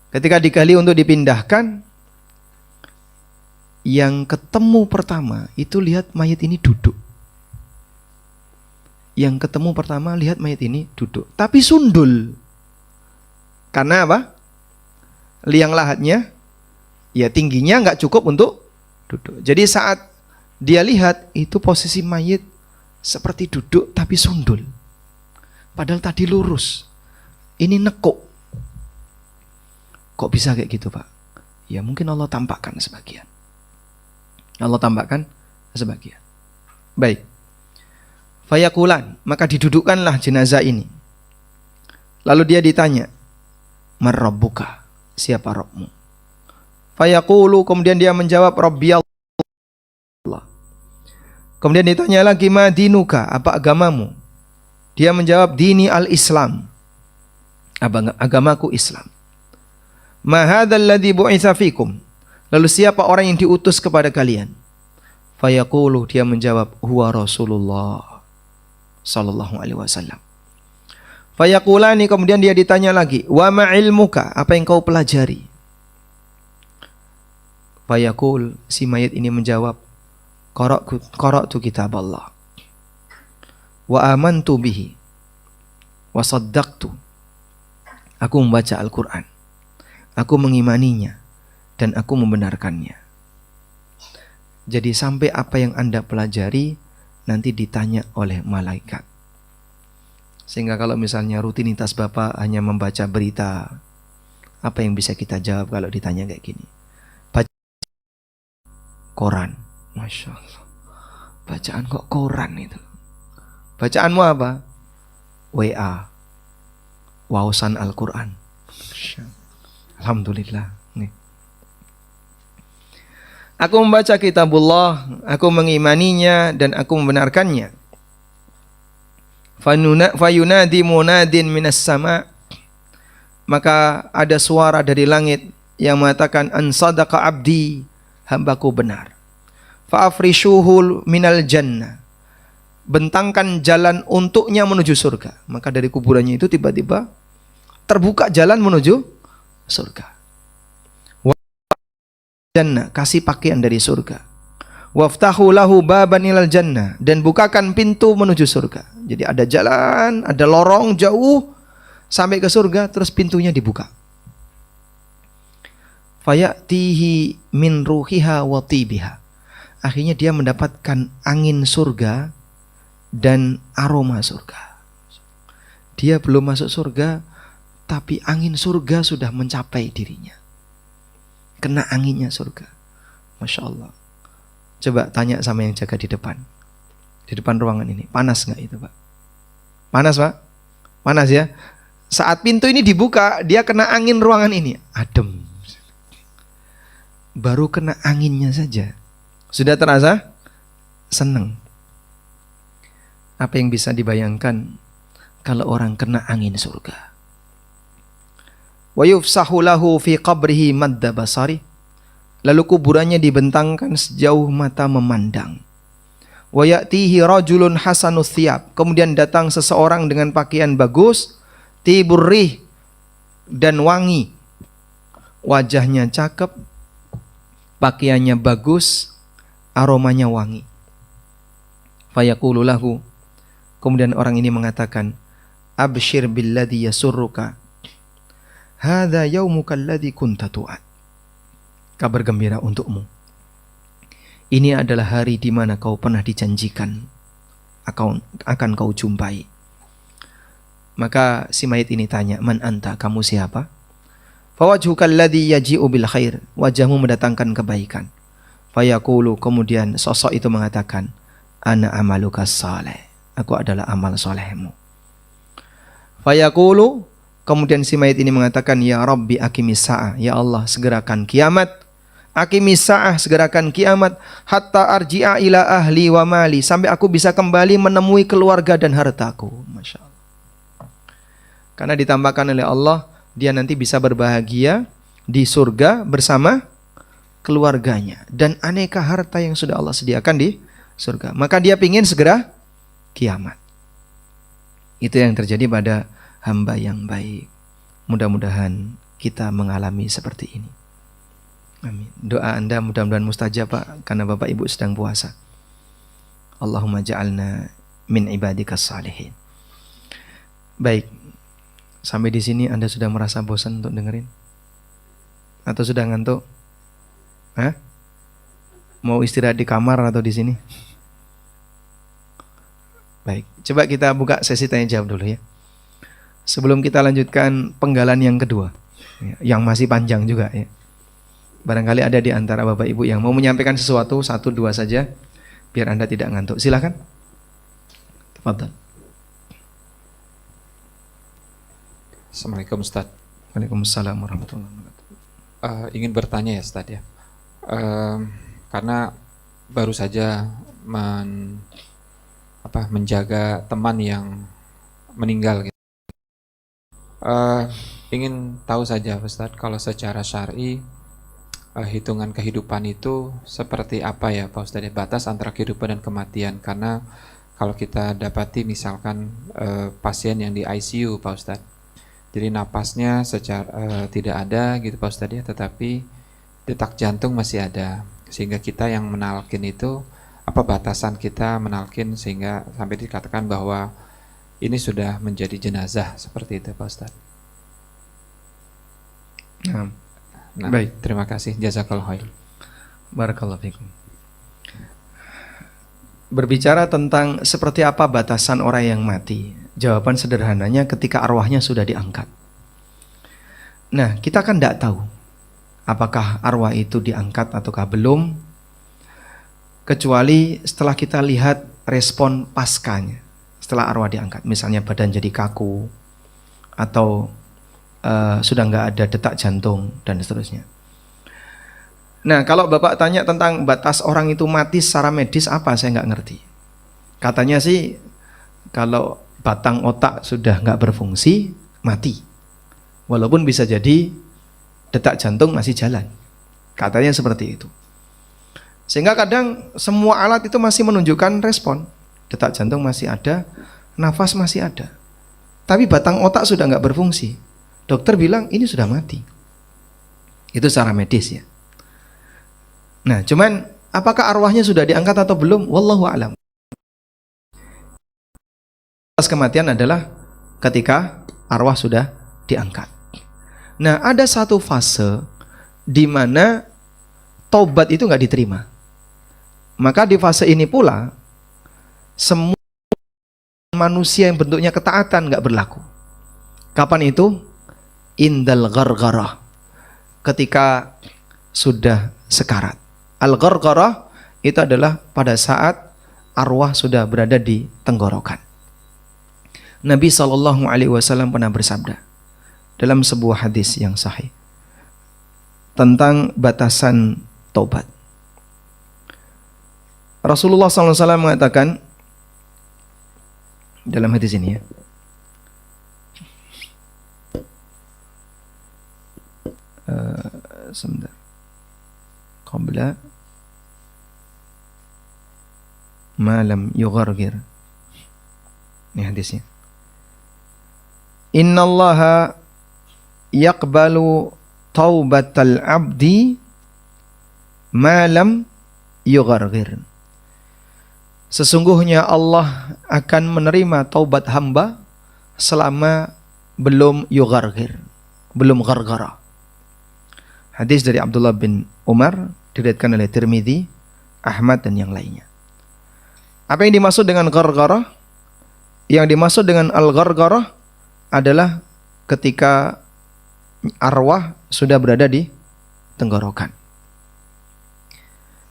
Ketika digali untuk dipindahkan, yang ketemu pertama itu lihat mayat ini duduk. Yang ketemu pertama lihat mayat ini duduk, tapi sundul. Karena apa? Liang lahatnya, ya tingginya nggak cukup untuk duduk. Jadi saat dia lihat itu posisi mayat seperti duduk tapi sundul. Padahal tadi lurus. Ini nekuk. Kok bisa kayak gitu, Pak? Ya mungkin Allah tampakkan sebagian. Allah tampakkan sebagian. Baik. Fayakulan, maka didudukkanlah jenazah ini. Lalu dia ditanya, "Marrabbuka?" Siapa Rabbmu? Fayaqulu, kemudian dia menjawab, "Rabbi Allah." Kemudian ditanya lagi, "Ma dinuka?" Apa agamamu? Dia menjawab, "Dini al-Islam." Agamaku Islam. "Ma hadzal ladzi bu'itsa fikum?" Lalu siapa orang yang diutus kepada kalian? Fayaqulu, dia menjawab, "Huwa Rasulullah sallallahu alaihi wasallam." Fayaqulani, kemudian dia ditanya lagi, "Wa ma ilmuka?" Apa yang kau pelajari? Fayaqul, si mayit ini menjawab, "Qara'tu kitab Allah wa amantu bihi wa saddaqtu." Aku membaca Al-Quran, aku mengimaninya, dan aku membenarkannya. Jadi sampai apa yang Anda pelajari nanti ditanya oleh malaikat. Sehingga kalau misalnya rutinitas Bapak hanya membaca berita, apa yang bisa kita jawab kalau ditanya kayak gini? Baca Quran. Masya Allah. Bacaan kok Quran itu? Bacaanmu apa? WA. Wausan Al-Quran. Alhamdulillah. Nih. Aku membaca kitabullah, aku mengimaninya, dan aku membenarkannya. Fayunadi munadin minas sama, maka ada suara dari langit yang mengatakan, "An sadaqa abdi," hambaku benar. Fa'afrishuhul minal jannah, bentangkan jalan untuknya menuju surga. Maka dari kuburannya itu tiba-tiba terbuka jalan menuju surga. Jannah, kasih pakaian dari surga. Waftahu lahu baban ilal jannah, dan bukakan pintu menuju surga. Jadi ada jalan, ada lorong jauh sampai ke surga, terus pintunya dibuka. Fayatihi min ruhiha wa tibiha. Akhirnya dia mendapatkan angin surga dan aroma surga. Dia belum masuk surga, tapi angin surga sudah mencapai dirinya. Kena anginnya surga. Masya Allah. Coba tanya sama yang jaga di depan ruangan ini, panas nggak itu, Pak? Panas, Pak? Panas ya? Saat pintu ini dibuka, dia kena angin ruangan ini, adem. Baru kena anginnya saja sudah terasa senang. Apa yang bisa dibayangkan kalau orang kena angin surga? Wa yufsahu lahu fi qabrihi madda basari, lalu kuburannya dibentangkan sejauh mata memandang. Wa ya'tihi rajulun hasanus thiyab, kemudian datang seseorang dengan pakaian bagus, tiburrih, dan wangi. Wajahnya cakep, pakaiannya bagus, aromanya wangi. Fayaqulu lahu, kemudian orang ini mengatakan, "Abshir billadhi yasurruka, hadza yaumuka alladhi kunta tu'ad." Kabar gembira untukmu. Ini adalah hari di mana kau pernah dijanjikan akan kau jumpai. Maka si mayit ini tanya, "Man anta?" Kamu siapa? Fawajhuka alladhi yaji'u bil khair, wajahmu mendatangkan kebaikan. Fayaqulu, kemudian sosok itu mengatakan, ana amaluka saleh, aku adalah amal solehmu. Fayaqulu, kemudian si mayit ini mengatakan, ya Rabbi aqimis sa'ah, ya Allah segerakan kiamat. Aqimis sa'ah, segerakan kiamat, hatta arji'a ila ahli wa mali, sampai aku bisa kembali menemui keluarga dan hartaku. Masya Allah. Karena ditambahkan oleh Allah, dia nanti bisa berbahagia di surga bersama keluarganya dan aneka harta yang sudah Allah sediakan di surga. Maka dia ingin segera kiamat. Itu yang terjadi pada hamba yang baik. Mudah-mudahan kita mengalami seperti ini. Amin. Doa Anda mudah-mudahan mustajab, Pak, karena Bapak Ibu sedang puasa. Allahumma ja'alna min ibadikas salihin. Baik. Sampai di sini Anda sudah merasa bosan untuk dengerin? Atau sudah ngantuk? Hah? Mau istirahat di kamar atau di sini? Baik, coba kita buka sesi tanya jawab dulu ya. Sebelum kita lanjutkan penggalan yang kedua, yang masih panjang juga ya. Barangkali ada di antara Bapak Ibu yang mau menyampaikan sesuatu, 1, 2 saja, biar Anda tidak ngantuk. Silakan. Tafadhal. Assalamualaikum Ustaz. Waalaikumsalam warahmatullahi wabarakatuh. Ingin bertanya ya Ustaz ya. Karena baru saja menjaga teman yang meninggal gitu. Ingin tahu saja Ustaz, kalau secara syar'i hitungan kehidupan itu seperti apa ya Pak Ustaz, batas antara kehidupan dan kematian. Karena kalau kita dapati misalkan pasien yang di ICU Pak Ustaz, jadi napasnya secara tidak ada gitu Pak Ustaz ya, tetapi detak jantung masih ada, sehingga kita yang menalkin itu, apa batasan kita menalkin sehingga sampai dikatakan bahwa ini sudah menjadi jenazah, seperti itu Pak Ustaz. Nah, baik, terima kasih, jazakallahu khair. Barakallahu fikum. Berbicara tentang seperti apa batasan orang yang mati, jawaban sederhananya ketika arwahnya sudah diangkat. Nah, kita kan tidak tahu apakah arwah itu diangkat ataukah belum, kecuali setelah kita lihat respon paskanya setelah arwah diangkat. Misalnya badan jadi kaku, atau sudah nggak ada detak jantung, dan seterusnya. Nah, kalau Bapak tanya tentang batas orang itu mati secara medis apa, saya nggak ngerti. Katanya sih kalau batang otak sudah nggak berfungsi, mati. Walaupun bisa jadi detak jantung masih jalan. Katanya seperti itu. Sehingga kadang semua alat itu masih menunjukkan respon. Detak jantung masih ada, nafas masih ada. Tapi batang otak sudah nggak berfungsi. Dokter bilang ini sudah mati. Itu secara medis ya. Nah, cuman apakah arwahnya sudah diangkat atau belum? Wallahu a'lam. Kematian adalah ketika arwah sudah diangkat. Nah, ada satu fase di mana taubat itu nggak diterima. Maka di fase ini pula semua manusia yang bentuknya ketaatan nggak berlaku. Kapan itu? Indal ghargharah, ketika sudah sekarat. Al-ghargharah itu adalah pada saat arwah sudah berada di tenggorokan. Nabi SAW pernah bersabda dalam sebuah hadis yang sahih tentang batasan taubat. Rasulullah SAW mengatakan dalam hadis ini ya, sebentar, qabla ma lam yughargir. Ini hadisnya. Innallaha yaqbalu taubatal abdi ma lam yughargir. Sesungguhnya Allah akan menerima taubat hamba selama belum yughargir, belum ghargara. Hadis dari Abdullah bin Umar diriwayatkan oleh Tirmidzi, Ahmad dan yang lainnya. Apa yang dimaksud dengan ghargharah? Yang dimaksud dengan al-ghargharah adalah ketika arwah sudah berada di tenggorokan.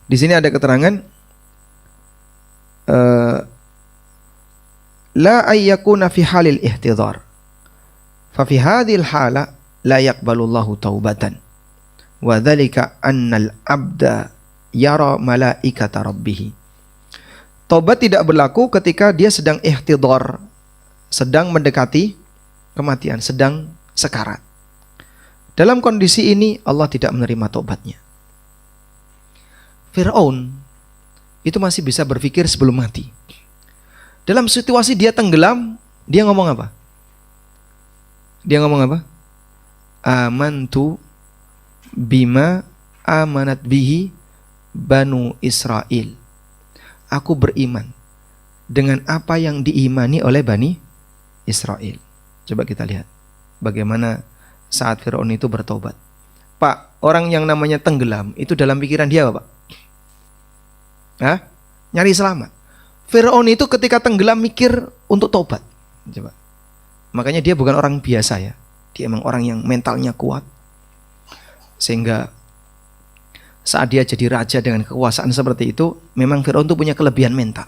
Di sini ada keterangan la ayyakuna fi halil ihtidhar. Fa fi hadhil hala la yaqbalullahu taubatan. Wa dzalika annal abda yara malaikata rabbih. Taubat tidak berlaku ketika dia sedang ihtidhar, sedang mendekati kematian, sedang sekarat. Dalam kondisi ini Allah tidak menerima taubatnya. Fir'aun itu masih bisa berpikir sebelum mati. Dalam situasi dia tenggelam, dia ngomong apa? Dia ngomong apa? Amantu bima amanat bihi Banu Israel. Aku beriman dengan apa yang diimani oleh Bani Israel. Coba kita lihat bagaimana saat Fir'aun itu bertobat. Pak, orang yang namanya tenggelam itu dalam pikiran dia apa, Pak? Hah? Nyari selamat. Fir'aun itu ketika tenggelam mikir untuk tobat. Coba. Makanya dia bukan orang biasa ya. Dia emang orang yang mentalnya kuat. Sehingga saat dia jadi raja dengan kekuasaan seperti itu, memang Fir'aun itu punya kelebihan mental.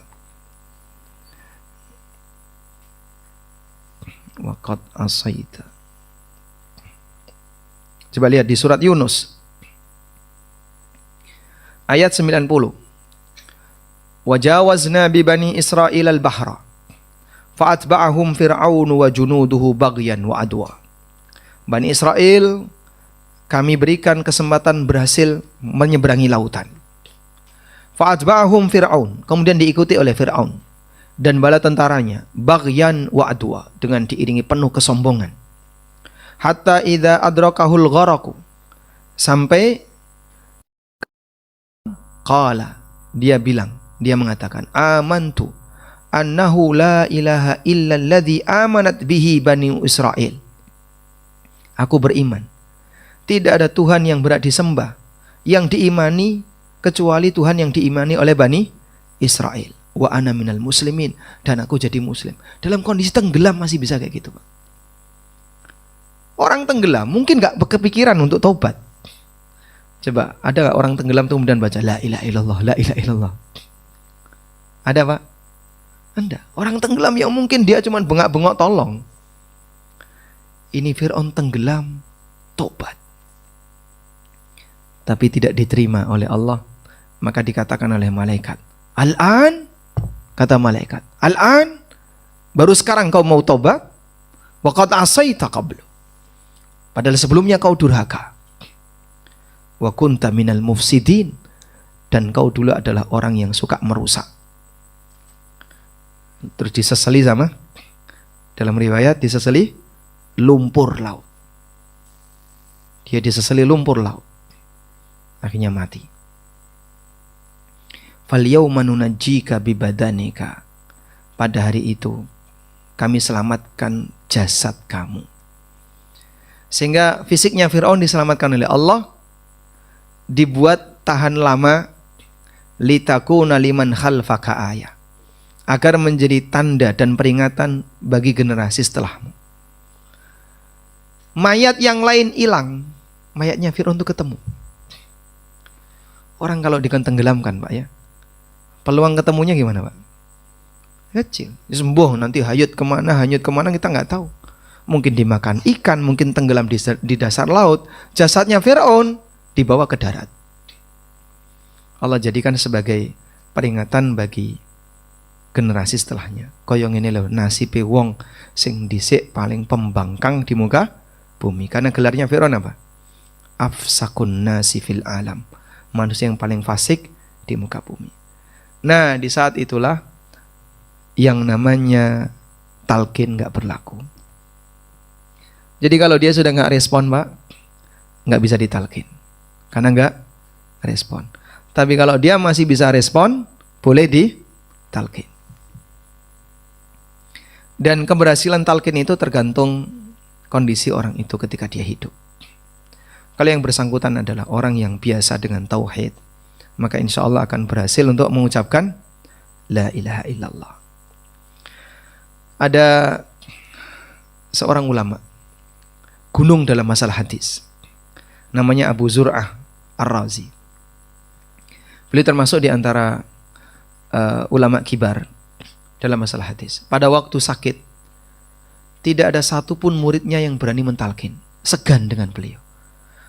Waqad asaita. Coba lihat di surat Yunus ayat 90. Wajawazna bi bani Israil al-bahra fa'atba'ahum fir'aun wa junuduhu baghyan wa adwa. Bani Israel kami berikan kesempatan berhasil menyeberangi lautan. Fa'atba'ahum fir'aun, kemudian diikuti oleh Fir'aun dan bala tentaranya, baghyan wa adwa, dengan diiringi penuh kesombongan. Hatta idza adrakahul gharaqu, sampai qala, dia bilang, dia mengatakan, amantu annahu la ilaha illa alladhi amanat bihi bani Israel. Aku beriman tidak ada Tuhan yang berhak disembah, yang diimani kecuali Tuhan yang diimani oleh Bani Israel. Wa ana minal muslimin, dan aku jadi muslim. Dalam kondisi tenggelam masih bisa kayak gitu, Pak. Orang tenggelam mungkin gak kepikiran untuk taubat. Coba, ada gak orang tenggelam tuh kemudian baca la ilaha illallah, la ilaha illallah? Ada, Pak? Anda, orang tenggelam yang mungkin dia cuma bengak-bengok tolong. Ini Fir'aun tenggelam, taubat. Tapi tidak diterima oleh Allah. Maka dikatakan oleh malaikat, Al-an, kata malaikat, Al-an, baru sekarang kau mau taubat? Wa qad asaita qablu, padahal sebelumnya kau durhaka. Wa kunta minal mufsidin, dan kau dulu adalah orang yang suka merusak. Terus disesali sama, dalam riwayat disesali lumpur laut. Dia disesali lumpur laut, akhirnya mati. Fal yauma nunajjika bibadanika, pada hari itu kami selamatkan jasad kamu. Sehingga fisiknya Fir'aun diselamatkan oleh Allah, dibuat tahan lama, litakuna liman khalfaka ayah, agar menjadi tanda dan peringatan bagi generasi setelahmu. Mayat yang lain hilang, mayatnya Fir'aun itu ketemu. Orang kalau ditenggelamkan, Pak ya, peluang ketemunya gimana, Pak? Kecil. Sembuh, nanti hanyut kemana kita nggak tahu. Mungkin dimakan ikan, mungkin tenggelam di dasar laut. Jasadnya Fir'aun dibawa ke darat. Allah jadikan sebagai peringatan bagi generasi setelahnya. Koyong ini loh nasibe wong sing dhisik paling pembangkang di muka bumi. Karena gelarnya Fir'aun apa? Afsakun nasi fil alam, manusia yang paling fasik di muka bumi. Nah, di saat itulah yang namanya talqin gak berlaku. Jadi kalau dia sudah gak respon, Pak, gak bisa ditalqin, karena gak respon. Tapi kalau dia masih bisa respon, boleh ditalqin. Dan keberhasilan talqin itu tergantung kondisi orang itu ketika dia hidup. Kalau yang bersangkutan adalah orang yang biasa dengan tauhid, maka insya Allah akan berhasil untuk mengucapkan la ilaha illallah. Ada seorang ulama gunung dalam masalah hadis. namanya Abu Zur'ah Ar-Razi. Beliau termasuk di antara ulama kibar dalam masalah hadis. Pada waktu sakit, tidak ada satupun muridnya yang berani mentalkin, segan dengan beliau.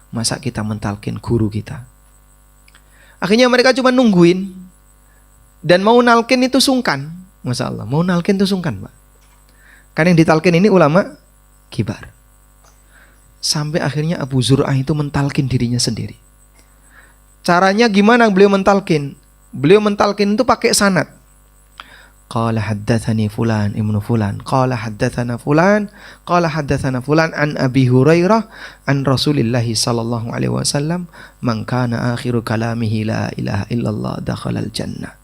Masa kita mentalkin guru kita? Akhirnya mereka cuma nungguin, dan mau nalkin itu sungkan. Masya Allah, mau nalkin itu sungkan, Pak. Karena yang ditalkin ini ulama kibar. Sampai akhirnya Abu Zur'ah itu mentalkin dirinya sendiri. Caranya gimana beliau mentalkin? Beliau mentalkin itu pakai sanad. Qala haddatsani fulan ibnu fulan, qala haddatsana fulan, qala haddatsana fulan an Abi Hurairah an Rasulillah sallallahu alaihi wasallam, man kana akhiru kalamihi la ilaha illallah dakhalal jannah.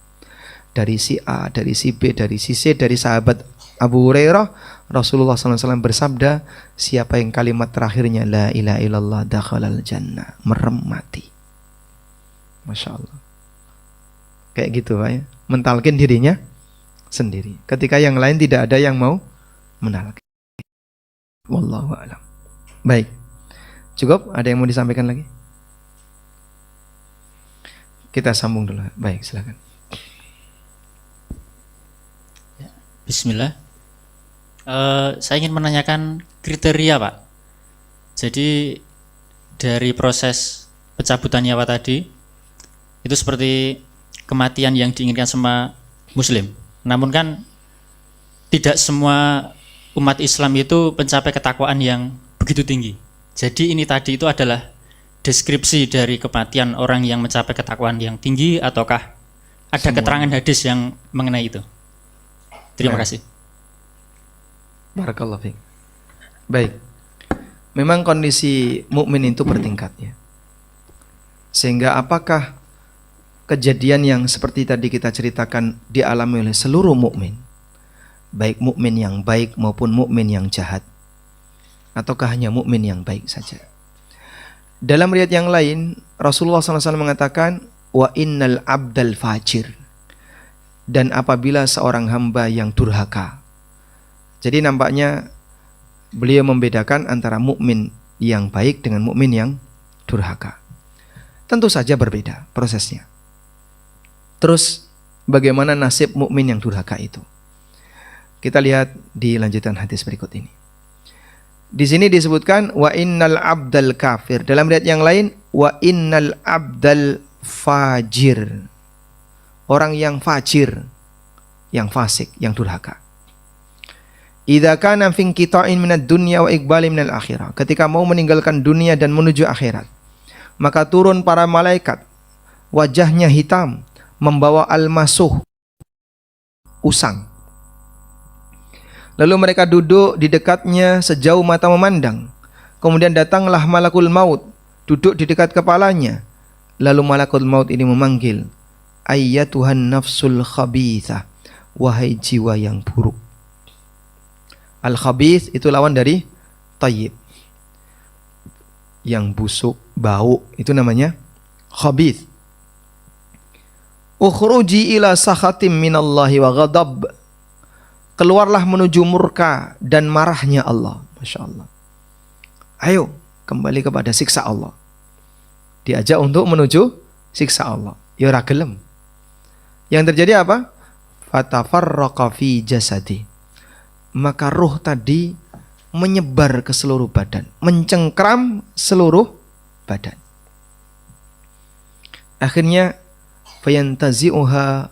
Dari si A, dari si B, dari si C, dari sahabat Abu Hurairah, Rasulullah SAW bersabda, siapa yang kalimat terakhirnya la ilaha illallah dakhalal jannah, merem mati. Masya Allah. Kayak gitu Pak ya, mentalkin dirinya sendiri ketika yang lain tidak ada yang mau menalkin. Wallahu a'lam. Baik, cukup? Ada yang mau disampaikan lagi? Kita sambung dulu. Baik, silakan. Bismillah. Saya ingin menanyakan kriteria, Pak. Jadi dari proses pencabutan nyawa tadi itu seperti kematian yang diinginkan sama Muslim. Namun kan tidak semua umat Islam itu mencapai ketakwaan yang begitu tinggi. Jadi ini tadi itu adalah deskripsi dari kematian orang yang mencapai ketakwaan yang tinggi, ataukah ada keterangan hadis yang mengenai itu? Terima kasih. Barakallahu fiik. Baik. Memang kondisi mukmin itu bertingkat ya. Sehingga apakah kejadian yang seperti tadi kita ceritakan dialami oleh seluruh mukmin, baik mukmin yang baik maupun mukmin yang jahat, ataukah hanya mukmin yang baik saja? Dalam riwayat yang lain, Rasulullah SAW mengatakan, wa innal abdal fajir, dan apabila seorang hamba yang durhaka. Jadi nampaknya beliau membedakan antara mukmin yang baik dengan mukmin yang durhaka. Tentu saja berbeda prosesnya. Terus bagaimana nasib mukmin yang durhaka itu? Kita lihat di lanjutan hadis berikut ini. Di sini disebutkan wa innal abdal kafir. Dalam riwayat yang lain wa innal abdal fajir. Orang yang fajir, yang fasik, yang durhaka. Idza kana fi inqita'in minad dunya wa iqbalin minal akhirah. Ketika mau meninggalkan dunia dan menuju akhirat, maka turun para malaikat, wajahnya hitam, membawa al-masuh, usang. Lalu mereka duduk di dekatnya sejauh mata memandang. Kemudian datanglah malakul maut, duduk di dekat kepalanya. Lalu malakul maut ini memanggil, ayyatuhan nafsul khabithah, wahai jiwa yang buruk. Al-khabith itu lawan dari tayyib. Yang busuk, bau, itu namanya khabith. Ukhruji ila sakhatim minallahi wa ghadab. Keluarlah menuju murka dan marahnya Allah. Masya Allah. Ayo kembali kepada siksa Allah. Diajak untuk menuju siksa Allah. Ya ora gelem. Yang terjadi apa? Fatafarraqa fi jasadi. Maka ruh tadi menyebar ke seluruh badan, mencengkram seluruh badan. Akhirnya fayantazi'uha,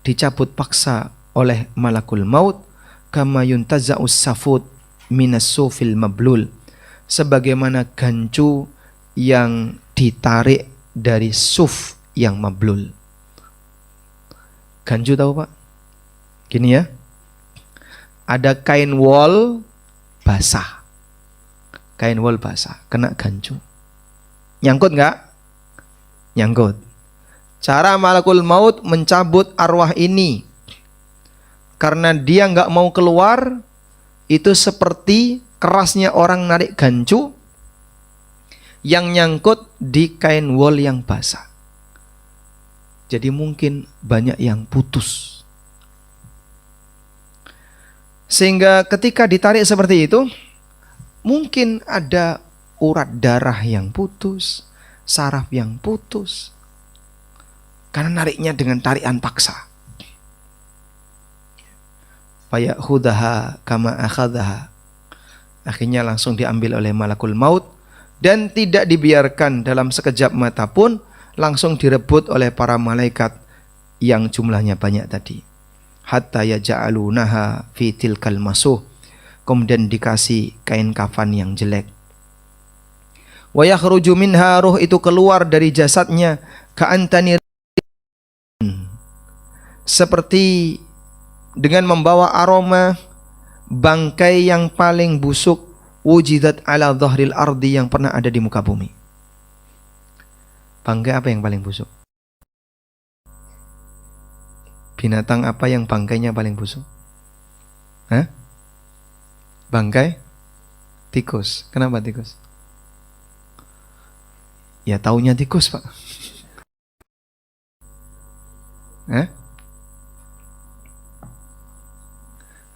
dicabut paksa oleh malakul maut, kama yuntaza'us safut minas sufil mablul, sebagaimana gancu yang ditarik dari suf yang mablul. Gancu tahu Pak? Gini ya, ada kain wol basah, kain wol basah kena gancu, nyangkut nggak? Nyangkut. Cara malakul maut mencabut arwah ini karena dia nggak mau keluar, itu seperti kerasnya orang narik gancu yang nyangkut di kain wol yang basah. Jadi mungkin banyak yang putus. Sehingga ketika ditarik seperti itu, mungkin ada urat darah yang putus, saraf yang putus. Karena nariknya dengan tarikan paksa. Fayakhudhaha kama akhadhaha. Akhirnya langsung diambil oleh malakul maut dan tidak dibiarkan dalam sekejap mata pun, langsung direbut oleh para malaikat yang jumlahnya banyak tadi. Hatta yaj'alunaha fi tilkal masuh. Kemudian dikasih kain kafan yang jelek. Wa yakhruju minha, ruh itu keluar dari jasadnya ka'antani, seperti dengan membawa aroma bangkai yang paling busuk, wujidat ala dhahril ardi, yang pernah ada di muka bumi. Bangkai apa yang paling busuk? Binatang apa yang bangkainya paling busuk? Hah? Bangkai? Tikus. Kenapa tikus? Ya taunya tikus, Pak. Hah?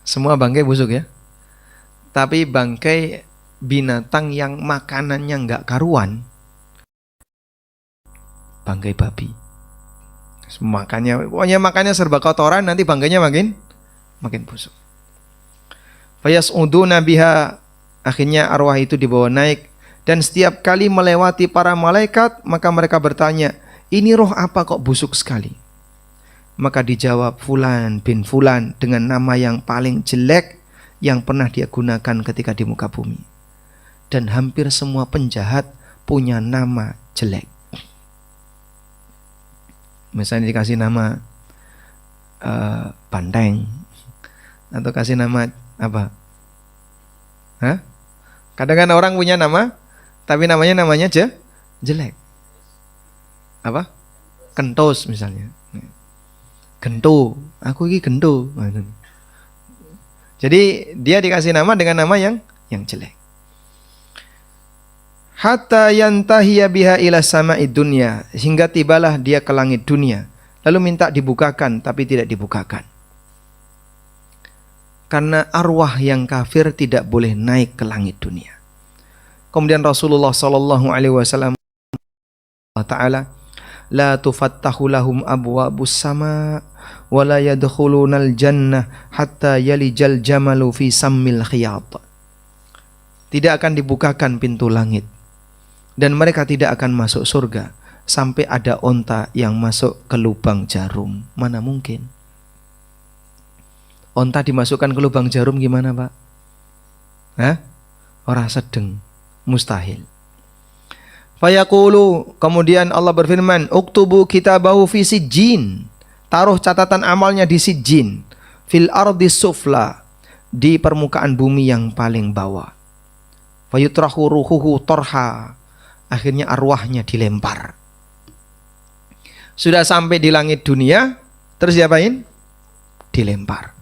Semua bangkai busuk ya. Tapi bangkai binatang yang makanannya nggak karuan, bangkai babi. Pokoknya makannya serba kotoran, nanti bangkainya makin busuk. Fayas'uduna biha, akhirnya arwah itu dibawa naik, dan setiap kali melewati para malaikat, maka mereka bertanya, ini roh apa kok busuk sekali? Maka dijawab, Fulan bin Fulan, dengan nama yang paling jelek yang pernah dia gunakan ketika di muka bumi. Dan hampir semua penjahat punya nama jelek. Misalnya dikasih nama Banteng, atau kasih nama apa? Hah? Kadang-kadang orang punya nama, tapi namanya jelek. Apa? Kentos misalnya. Gento, aku ini gento. Jadi dia dikasih nama dengan nama yang jelek. Hatta yantahiya biha ila sama'id dunya, hingga tibalah dia ke langit dunia, lalu minta dibukakan tapi tidak dibukakan. Karena arwah yang kafir tidak boleh naik ke langit dunia. Kemudian Rasulullah sallallahu alaihi wasallam Ta'ala, la tufattahu lahum abwabus sama wa la yadkhulunal jannah hatta yalijal jamalu fi sammil khiyat. Tidak akan dibukakan pintu langit, dan mereka tidak akan masuk surga sampai ada onta yang masuk ke lubang jarum. Mana mungkin? Onta dimasukkan ke lubang jarum gimana, Pak? Hah? Ora sedeng, mustahil. Fayaqulu, kemudian Allah berfirman, uktubu kitabahu fi sijjin, taruh catatan amalnya di sijjin, fil ardi sufla, di permukaan bumi yang paling bawah. Fayutrahu ruhuhu torha, akhirnya arwahnya dilempar. Sudah sampai di langit dunia, terus diapain? Dilempar.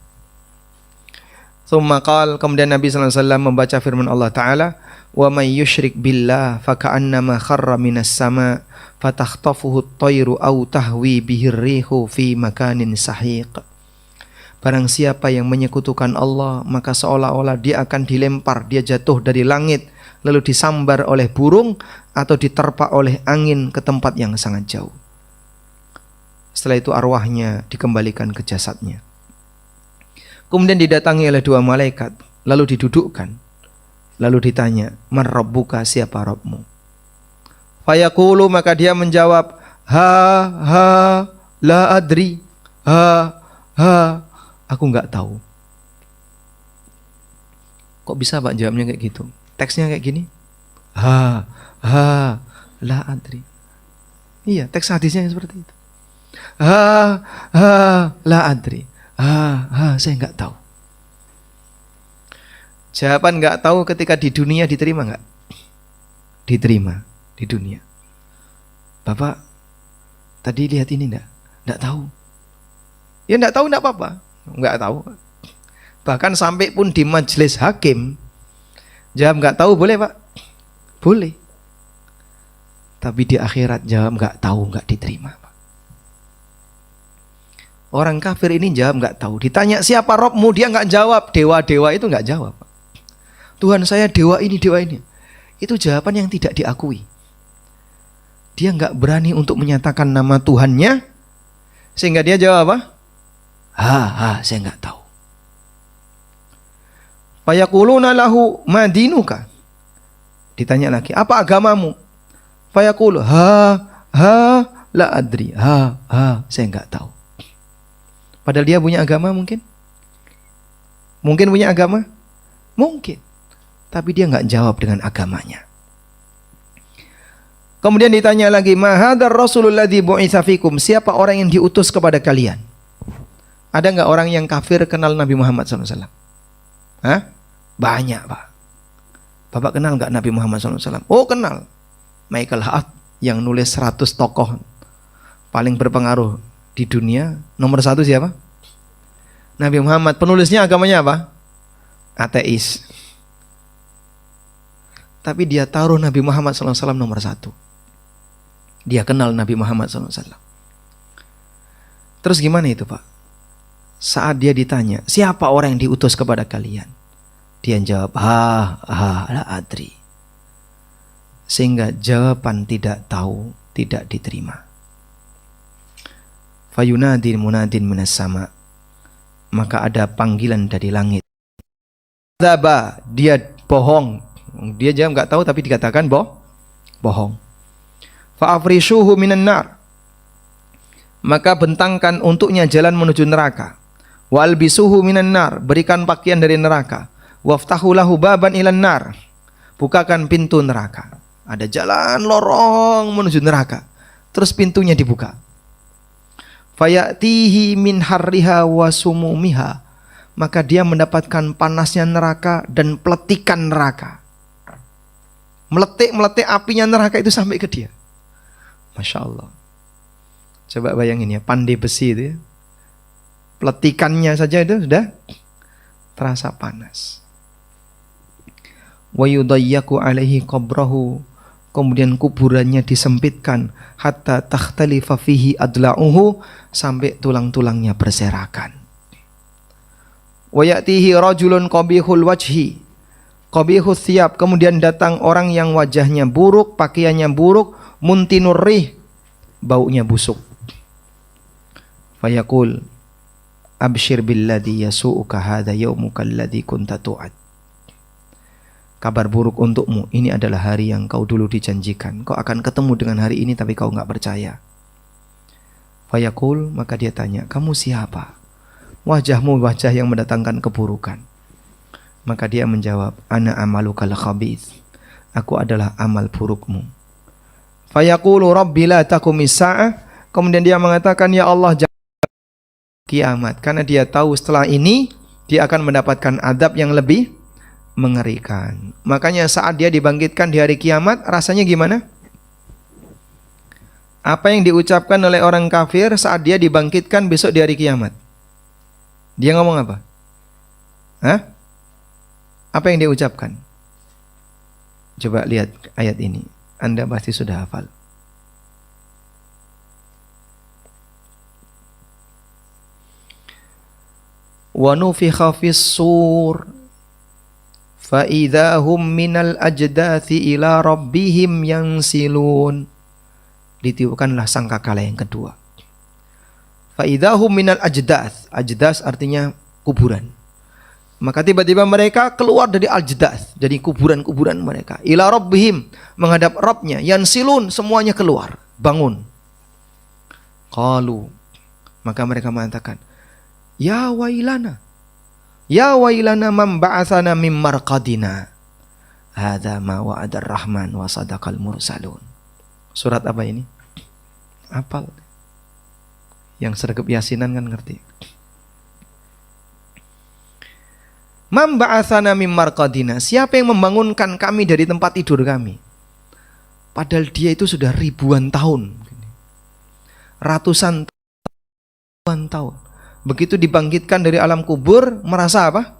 Tsumma qala, kemudian Nabi sallallahu alaihi wasallam membaca firman Allah Ta'ala, wa may yusyrik billah faka'annama kharra minas sama fatakhtafuhu at-tayru aw tahwi bihi ar-rihu fi makanin sahiq. Barang siapa yang menyekutukan Allah, maka seolah-olah dia akan dilempar, dia jatuh dari langit, lalu disambar oleh burung atau diterpa oleh angin ke tempat yang sangat jauh. Setelah itu arwahnya dikembalikan ke jasadnya. Kemudian didatangi oleh dua malaikat, lalu didudukkan, lalu ditanya, man rabbuka, siapa Rabbmu? Fayaqulu, maka dia menjawab, la adri, aku nggak tahu. Kok bisa Pak jawabnya kayak gitu? Teksnya kayak gini, la adri. Iya, teks hadisnya seperti itu. La adri. Saya nggak tahu. Jawaban nggak tahu ketika di dunia diterima nggak? Diterima di dunia. Bapak tadi lihat ini enggak? Nggak tahu. Ya nggak tahu, nggak apa-apa. Nggak tahu. Bahkan sampai pun di majelis hakim, jawab nggak tahu boleh, Pak? Boleh. Tapi di akhirat jawab nggak tahu nggak diterima, Pak. Orang kafir ini jawab nggak tahu. Ditanya siapa Robmu, dia nggak jawab. Dewa-dewa itu nggak jawab, Pak. Tuhan saya dewa ini, dewa ini. Itu jawaban yang tidak diakui. Dia nggak berani untuk menyatakan nama Tuhannya, sehingga dia jawab apa? Saya nggak tahu. Fayaquluna lahu ma dinuka. Ditanya lagi, apa agamamu? Fayaqulu la adri. Saya nggak tahu. Padahal dia punya agama mungkin? Mungkin punya agama? Mungkin. Tapi dia nggak jawab dengan agamanya. Kemudian ditanya lagi, ma hadzal rasulul ladzi bu'itsa fikum? Siapa orang yang diutus kepada kalian? Ada nggak orang yang kafir kenal Nabi Muhammad SAW? Hah? Banyak, Pak. Bapak kenal nggak Nabi Muhammad SAW? Oh, kenal. Michael Hart yang nulis 100 tokoh paling berpengaruh di dunia. Nomor 1 siapa? Nabi Muhammad. Penulisnya agamanya apa? Ateis. Tapi dia taruh Nabi Muhammad SAW nomor 1. Dia kenal Nabi Muhammad SAW. Terus gimana itu, Pak? Saat dia ditanya, siapa orang yang diutus kepada kalian? Dia jawab, la adri. Sehingga jawaban tidak tahu tidak diterima. Fayunadin munadin minas sama. Maka ada panggilan dari langit. Dzaba, dia bohong. Dia jawab nggak tahu tapi dikatakan bohong. Fa'afrishuhu minan nar. Maka bentangkan untuknya jalan menuju neraka. Walbisuhu minan nar, berikan pakaian dari neraka. Waftahu lahu baban ilan nar, bukakan pintu neraka. Ada jalan lorong menuju neraka. Terus pintunya dibuka. Fayatihi min harriha wa sumumiha. Maka dia mendapatkan panasnya neraka dan peletikan neraka. Meletik apinya neraka itu sampai ke dia. Masya Allah. Coba bayangin ya, pandai besi itu ya. Peletikannya saja itu sudah terasa panas. Wa yudayyaku alaihi qabrahu. Kemudian kuburannya disempitkan hatta takhtalifa fihi adla'uhu, sampai tulang-tulangnya berserakan. Wa ya'tihi rajulun qabihul wajhi qabihus thiyab. Kemudian datang orang yang wajahnya buruk, pakaiannya buruk, muntinur rih, baunya busuk. Fayaqul abshir billadhi yasu'uka hadha yawmuka alladhi kunta tu'ad. Kabar buruk untukmu, ini adalah hari yang kau dulu dijanjikan. Kau akan ketemu dengan hari ini tapi kau enggak percaya. Fayaqul, maka dia tanya, kamu siapa? Wajahmu wajah yang mendatangkan keburukan. Maka dia menjawab, ana amalukal khabith. Aku adalah amal burukmu. Fayaqulu rabbi la taqumis sa'ah. Kemudian dia mengatakan, ya Allah, jangan kiamat, karena dia tahu setelah ini dia akan mendapatkan adab yang lebih mengerikan. Makanya saat dia dibangkitkan di hari kiamat, rasanya gimana? Apa yang diucapkan oleh orang kafir saat dia dibangkitkan besok di hari kiamat? Dia ngomong apa? Apa yang dia ucapkan? Coba lihat ayat ini. Anda pasti sudah hafal. Wa nufikha fis sur fa idza hum minal ajdathi ila rabbihim yansilun. Ditiupkanlah sangkakala yang kedua. Fa idza hum minal ajdath. Ajdath artinya kuburan. Maka tiba-tiba mereka keluar dari ajdath, dari kuburan-kuburan mereka. Ila rabbihim, menghadap Rabbnya. Yansilun, semuanya keluar, bangun. Qalu, maka mereka mengatakan, ya wailana man ba'athana mim marqadina. Hadza ma wa'adar rahman wa sadaqal mursalun. Surat apa ini? Apal. Yang sergap yasinan kan ngerti. Man ba'athana mim marqadina. Siapa yang membangunkan kami dari tempat tidur kami? Padahal dia itu sudah ribuan tahun. Ratusan tahun. Begitu dibangkitkan dari alam kubur, merasa apa?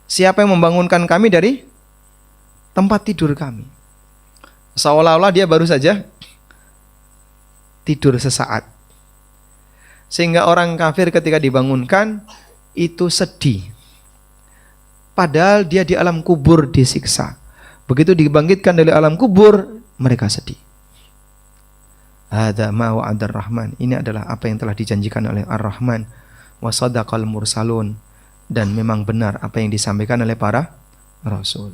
Siapa yang membangunkan kami dari tempat tidur kami? Seolah-olah dia baru saja tidur sesaat. Sehingga orang kafir ketika dibangunkan itu sedih. Padahal dia di alam kubur disiksa. Begitu dibangkitkan dari alam kubur, mereka sedih. Hadza ma wa'adar rahman. Ini adalah apa yang telah dijanjikan oleh Ar-Rahman. Wa sadaqal mursalun. Dan memang benar apa yang disampaikan oleh para rasul.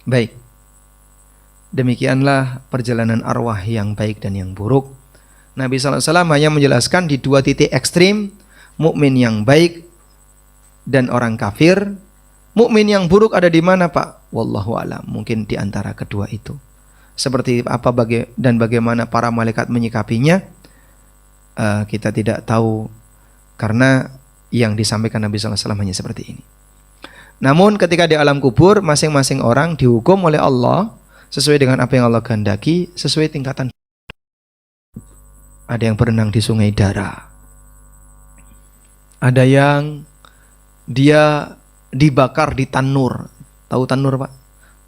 Baik. Demikianlah perjalanan arwah yang baik dan yang buruk. Nabi SAW hanya menjelaskan di dua titik ekstrim, mukmin yang baik dan orang kafir. Mukmin yang buruk ada di mana, Pak? Wallahu a'lam. Mungkin di antara kedua itu. Seperti apa dan bagaimana para malaikat menyikapinya, kita tidak tahu, karena yang disampaikan Nabi SAW hanya seperti ini. Namun ketika di alam kubur, masing-masing orang dihukum oleh Allah sesuai dengan apa yang Allah kehendaki, sesuai tingkatan. Ada yang berenang di sungai darah. Ada yang dia dibakar di tanur. Tahu tanur, Pak?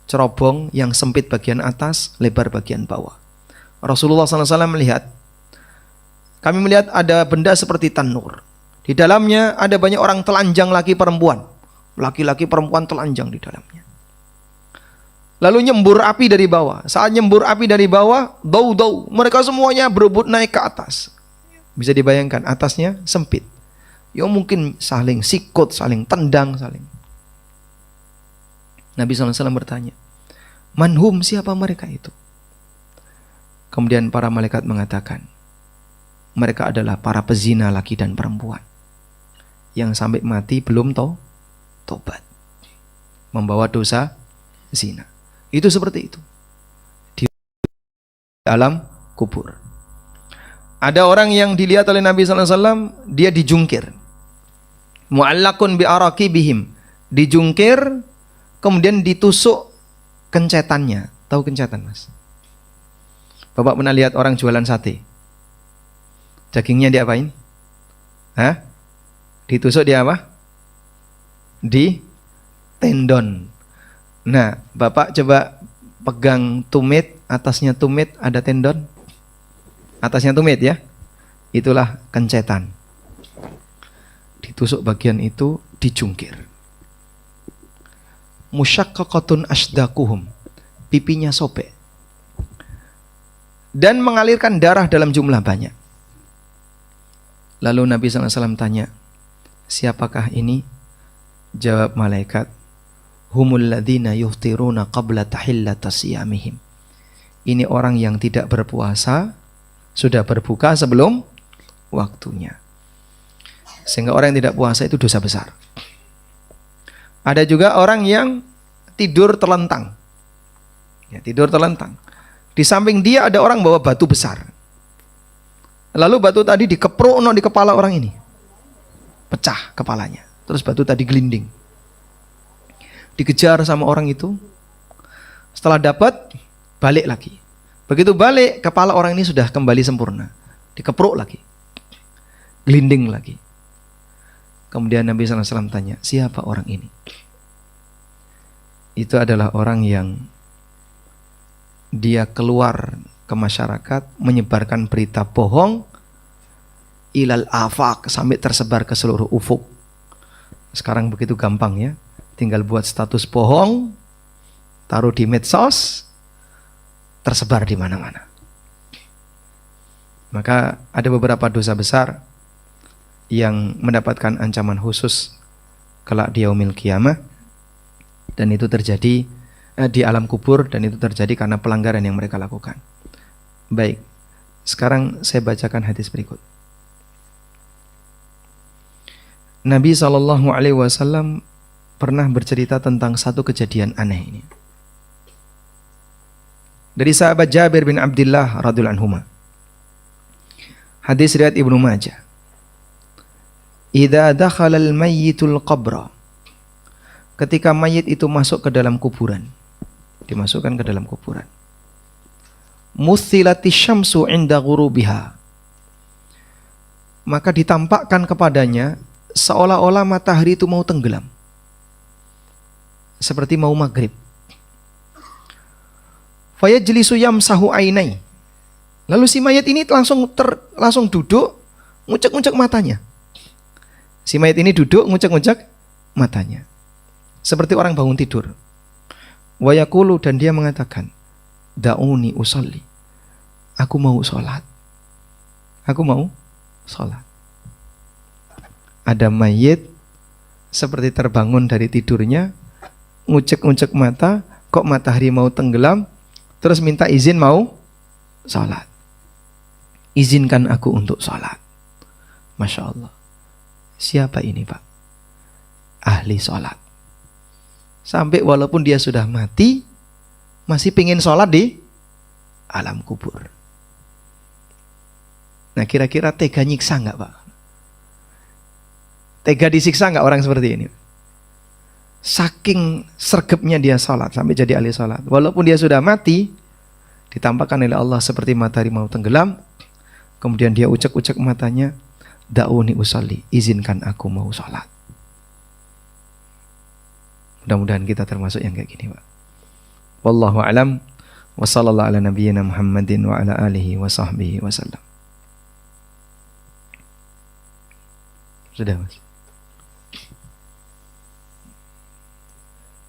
Cerobong yang sempit bagian atas, lebar bagian bawah. Rasulullah SAW melihat, kami melihat ada benda seperti tanur. Di dalamnya ada banyak orang telanjang laki perempuan. Laki-laki perempuan telanjang di dalamnya. Lalu nyembur api dari bawah. Saat nyembur api dari bawah, dau-dau, mereka semuanya berebut naik ke atas. Bisa dibayangkan, atasnya sempit. Ya mungkin saling sikut, saling tendang, saling. Nabi SAW bertanya, manhum, siapa mereka itu? Kemudian para malaikat mengatakan, mereka adalah para pezina laki dan perempuan yang sampai mati belum tobat, membawa dosa zina. Itu seperti itu di alam kubur. Ada orang yang dilihat oleh Nabi SAW, dia dijungkir, mu'allakun bi'arakibihim, dijungkir, kemudian ditusuk kencetannya. Tahu kencetan, Mas? Bapak pernah lihat orang jualan sate? Dagingnya diapain? Hah? Ditusuk di apa? Di tendon. Nah, Bapak coba pegang tumit, atasnya tumit ada tendon. Atasnya tumit ya. Itulah kencetan. Ditusuk bagian itu, dijungkir. Musyaqqaqatun asdaquhum, pipinya sobek dan mengalirkan darah dalam jumlah banyak. Lalu Nabi SAW tanya, siapakah ini? Jawab malaikat, humul ladzina yuftiruna qabla tahillata siyamihim. Ini orang yang tidak berpuasa, sudah berbuka sebelum waktunya. Sehingga orang yang tidak puasa itu dosa besar. Ada juga orang yang tidur terlentang. Ya, tidur terlentang. Di samping dia ada orang bawa batu besar. Lalu batu tadi dikepruk di kepala orang ini. Pecah kepalanya. Terus batu tadi gelinding. Dikejar sama orang itu. Setelah dapat, balik lagi. Begitu balik, kepala orang ini sudah kembali sempurna. Dikepruk lagi. Gelinding lagi. Kemudian Nabi SAW tanya, siapa orang ini? Itu adalah orang yang dia keluar ke masyarakat, menyebarkan berita bohong, ilal afaq, sampai tersebar ke seluruh ufuk. Sekarang begitu gampang ya, tinggal buat status bohong, taruh di medsos, tersebar di mana-mana. Maka ada beberapa dosa besar yang mendapatkan ancaman khusus kelak di yaumil qiyamah, dan itu terjadi di alam kubur, dan itu terjadi karena pelanggaran yang mereka lakukan. Baik, sekarang saya bacakan hadis berikut. Nabi SAW pernah bercerita tentang satu kejadian aneh ini. Dari sahabat Jabir bin Abdullah radhiyallahu anhu. Hadis riwayat Ibnu Majah. Idza dakhala al-mayyitul qabra, ketika mayit itu masuk ke dalam kuburan, dimasukkan ke dalam kuburan, muthilatish syamsu 'inda ghurubiha, maka ditampakkan kepadanya seolah-olah matahari itu mau tenggelam, seperti mau maghrib. Fayajlisu yamsahu ainai, lalu si mayit ini langsung duduk, ngucek-ngucek matanya. Si mayit ini duduk, ngucek-ngucek matanya, seperti orang bangun tidur. Wa yaqulu, dan dia mengatakan, da'uni usolli, aku mau sholat. Aku mau sholat. Ada mayit seperti terbangun dari tidurnya, ngucek-ngucek mata, kok matahari mau tenggelam, terus minta izin mau sholat. Izinkan aku untuk sholat. Masya Allah. Siapa ini Pak? Ahli sholat. Sampai walaupun dia sudah mati, masih pingin sholat di alam kubur. Nah kira-kira tega nyiksa nggak Pak? Tega disiksa nggak orang seperti ini? Saking sergapnya dia sholat sampai jadi ahli sholat. Walaupun dia sudah mati, ditampakkan oleh Allah seperti matahari mau tenggelam. Kemudian dia ucek-ucek matanya, da'uni usolli, izinkan aku mau sholat. Mudah-mudahan kita termasuk yang kayak gini Pak. Wallahu a'lam. Wa sallallahu ala nabiyyina Muhammadin wa ala alihi wa sahbihi wasallam. Sudah Mas.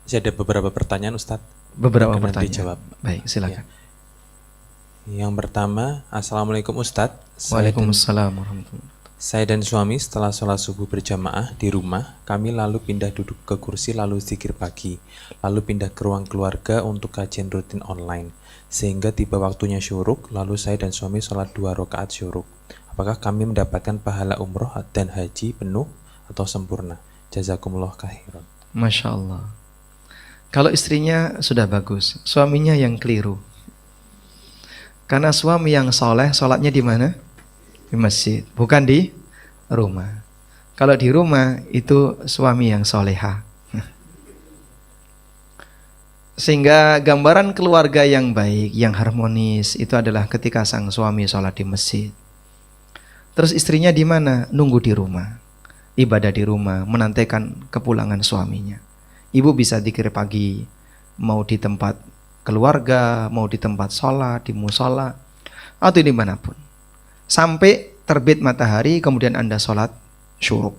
Masih ada beberapa pertanyaan Ustadz. Beberapa Mungkin pertanyaan. dijawab. Baik, silakan. Yang pertama, Assalamualaikum Ustadz. Waalaikumsalam warahmatullahi wabarakatuh. Saya dan suami setelah sholat subuh berjamaah di rumah, kami lalu pindah duduk ke kursi lalu zikir pagi, lalu pindah ke ruang keluarga untuk kajian rutin online. Sehingga tiba waktunya syuruk, lalu saya dan suami sholat 2 rakaat syuruk. Apakah kami mendapatkan pahala umroh dan haji penuh atau sempurna? Jazakumullah khairan. Masya Allah. Kalau istrinya sudah bagus, suaminya yang keliru. Karena suami yang soleh, sholatnya di mana? Di masjid, bukan di rumah. Kalau di rumah itu suami yang soleha. Sehingga gambaran keluarga yang baik, yang harmonis itu adalah ketika sang suami sholat di masjid. Terus istrinya di mana? Nunggu di rumah, ibadah di rumah, menantikan kepulangan suaminya. Ibu bisa zikir pagi, mau di tempat keluarga, mau di tempat sholat, di musola, atau dimanapun. Sampai terbit matahari, kemudian Anda sholat syuruk.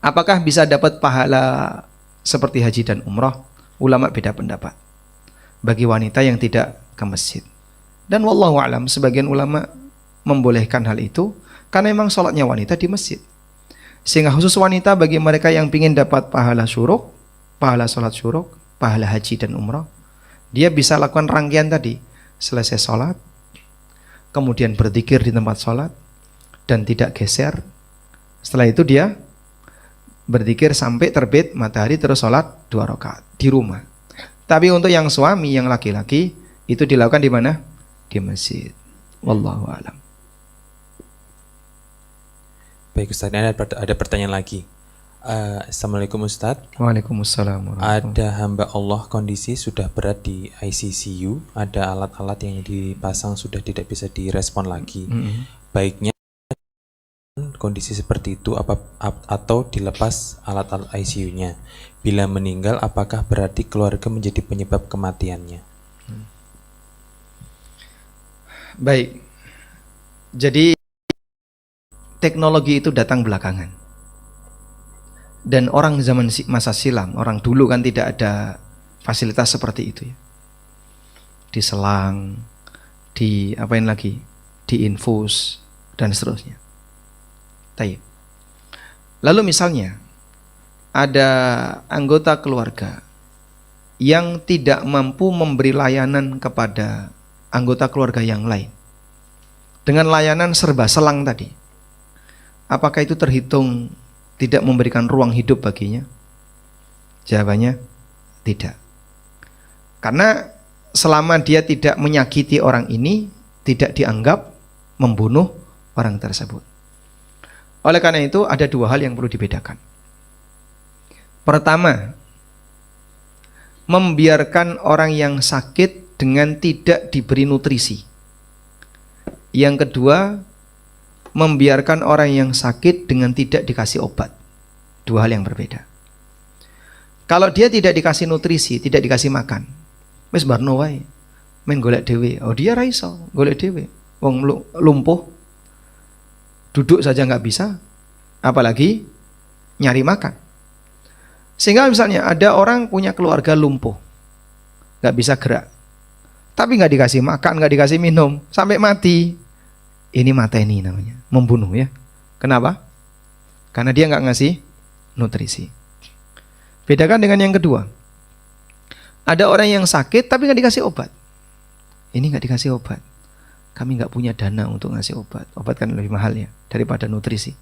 Apakah bisa dapat pahala seperti haji dan umrah? Ulama beda pendapat. Bagi wanita yang tidak ke masjid. Dan wallahu a'lam, sebagian ulama membolehkan hal itu, karena memang sholatnya wanita di masjid. Sehingga khusus wanita bagi mereka yang ingin dapat pahala syuruk, pahala sholat syuruk, pahala haji dan umrah, dia bisa lakukan rangkaian tadi. Selesai sholat, kemudian berzikir di tempat sholat, dan tidak geser. Setelah itu dia berzikir sampai terbit matahari, terus sholat 2 rakaat di rumah. Tapi untuk yang suami, yang laki-laki, itu dilakukan di mana? Di masjid. Wallahu a'lam. Baik Ustadz, ini ada pertanyaan lagi. Assalamualaikum Ustadz. Waalaikumsalam warahmatullahi. Ada hamba Allah kondisi sudah berat di ICU, ada alat-alat yang dipasang sudah tidak bisa direspon lagi. Baiknya kondisi seperti itu atau dilepas alat-alat ICU-nya. Bila meninggal, apakah berarti keluarga menjadi penyebab kematiannya? Baik. Jadi teknologi itu datang belakangan. Dan orang zaman masa silam, orang dulu kan tidak ada fasilitas seperti itu ya. Diselang, di apain lagi? Diinfus dan seterusnya. Taib. Lalu misalnya ada anggota keluarga yang tidak mampu memberi layanan kepada anggota keluarga yang lain dengan layanan serba selang tadi, apakah itu terhitung tidak memberikan ruang hidup baginya? Jawabannya tidak. Karena selama dia tidak menyakiti orang ini, tidak dianggap membunuh orang tersebut. Oleh karena itu ada 2 hal yang perlu dibedakan. Pertama, membiarkan orang yang sakit dengan tidak diberi nutrisi. Yang kedua, membiarkan orang yang sakit dengan tidak dikasih obat. 2 hal yang berbeda. Kalau dia tidak dikasih nutrisi, tidak dikasih makan, wis barno wae, men golek dhewe. Oh dia ra iso golek dhewe. Wong lumpuh, duduk saja nggak bisa, apalagi nyari makan. Sehingga misalnya ada orang punya keluarga lumpuh, nggak bisa gerak. Tapi nggak dikasih makan, nggak dikasih minum, sampai mati. Ini mateni namanya, membunuh ya. Kenapa? Karena dia nggak ngasih nutrisi. Bedakan dengan yang kedua. Ada orang yang sakit tapi nggak dikasih obat. Ini nggak dikasih obat. Kami nggak punya dana untuk ngasih obat. Obat kan lebih mahal ya daripada nutrisi.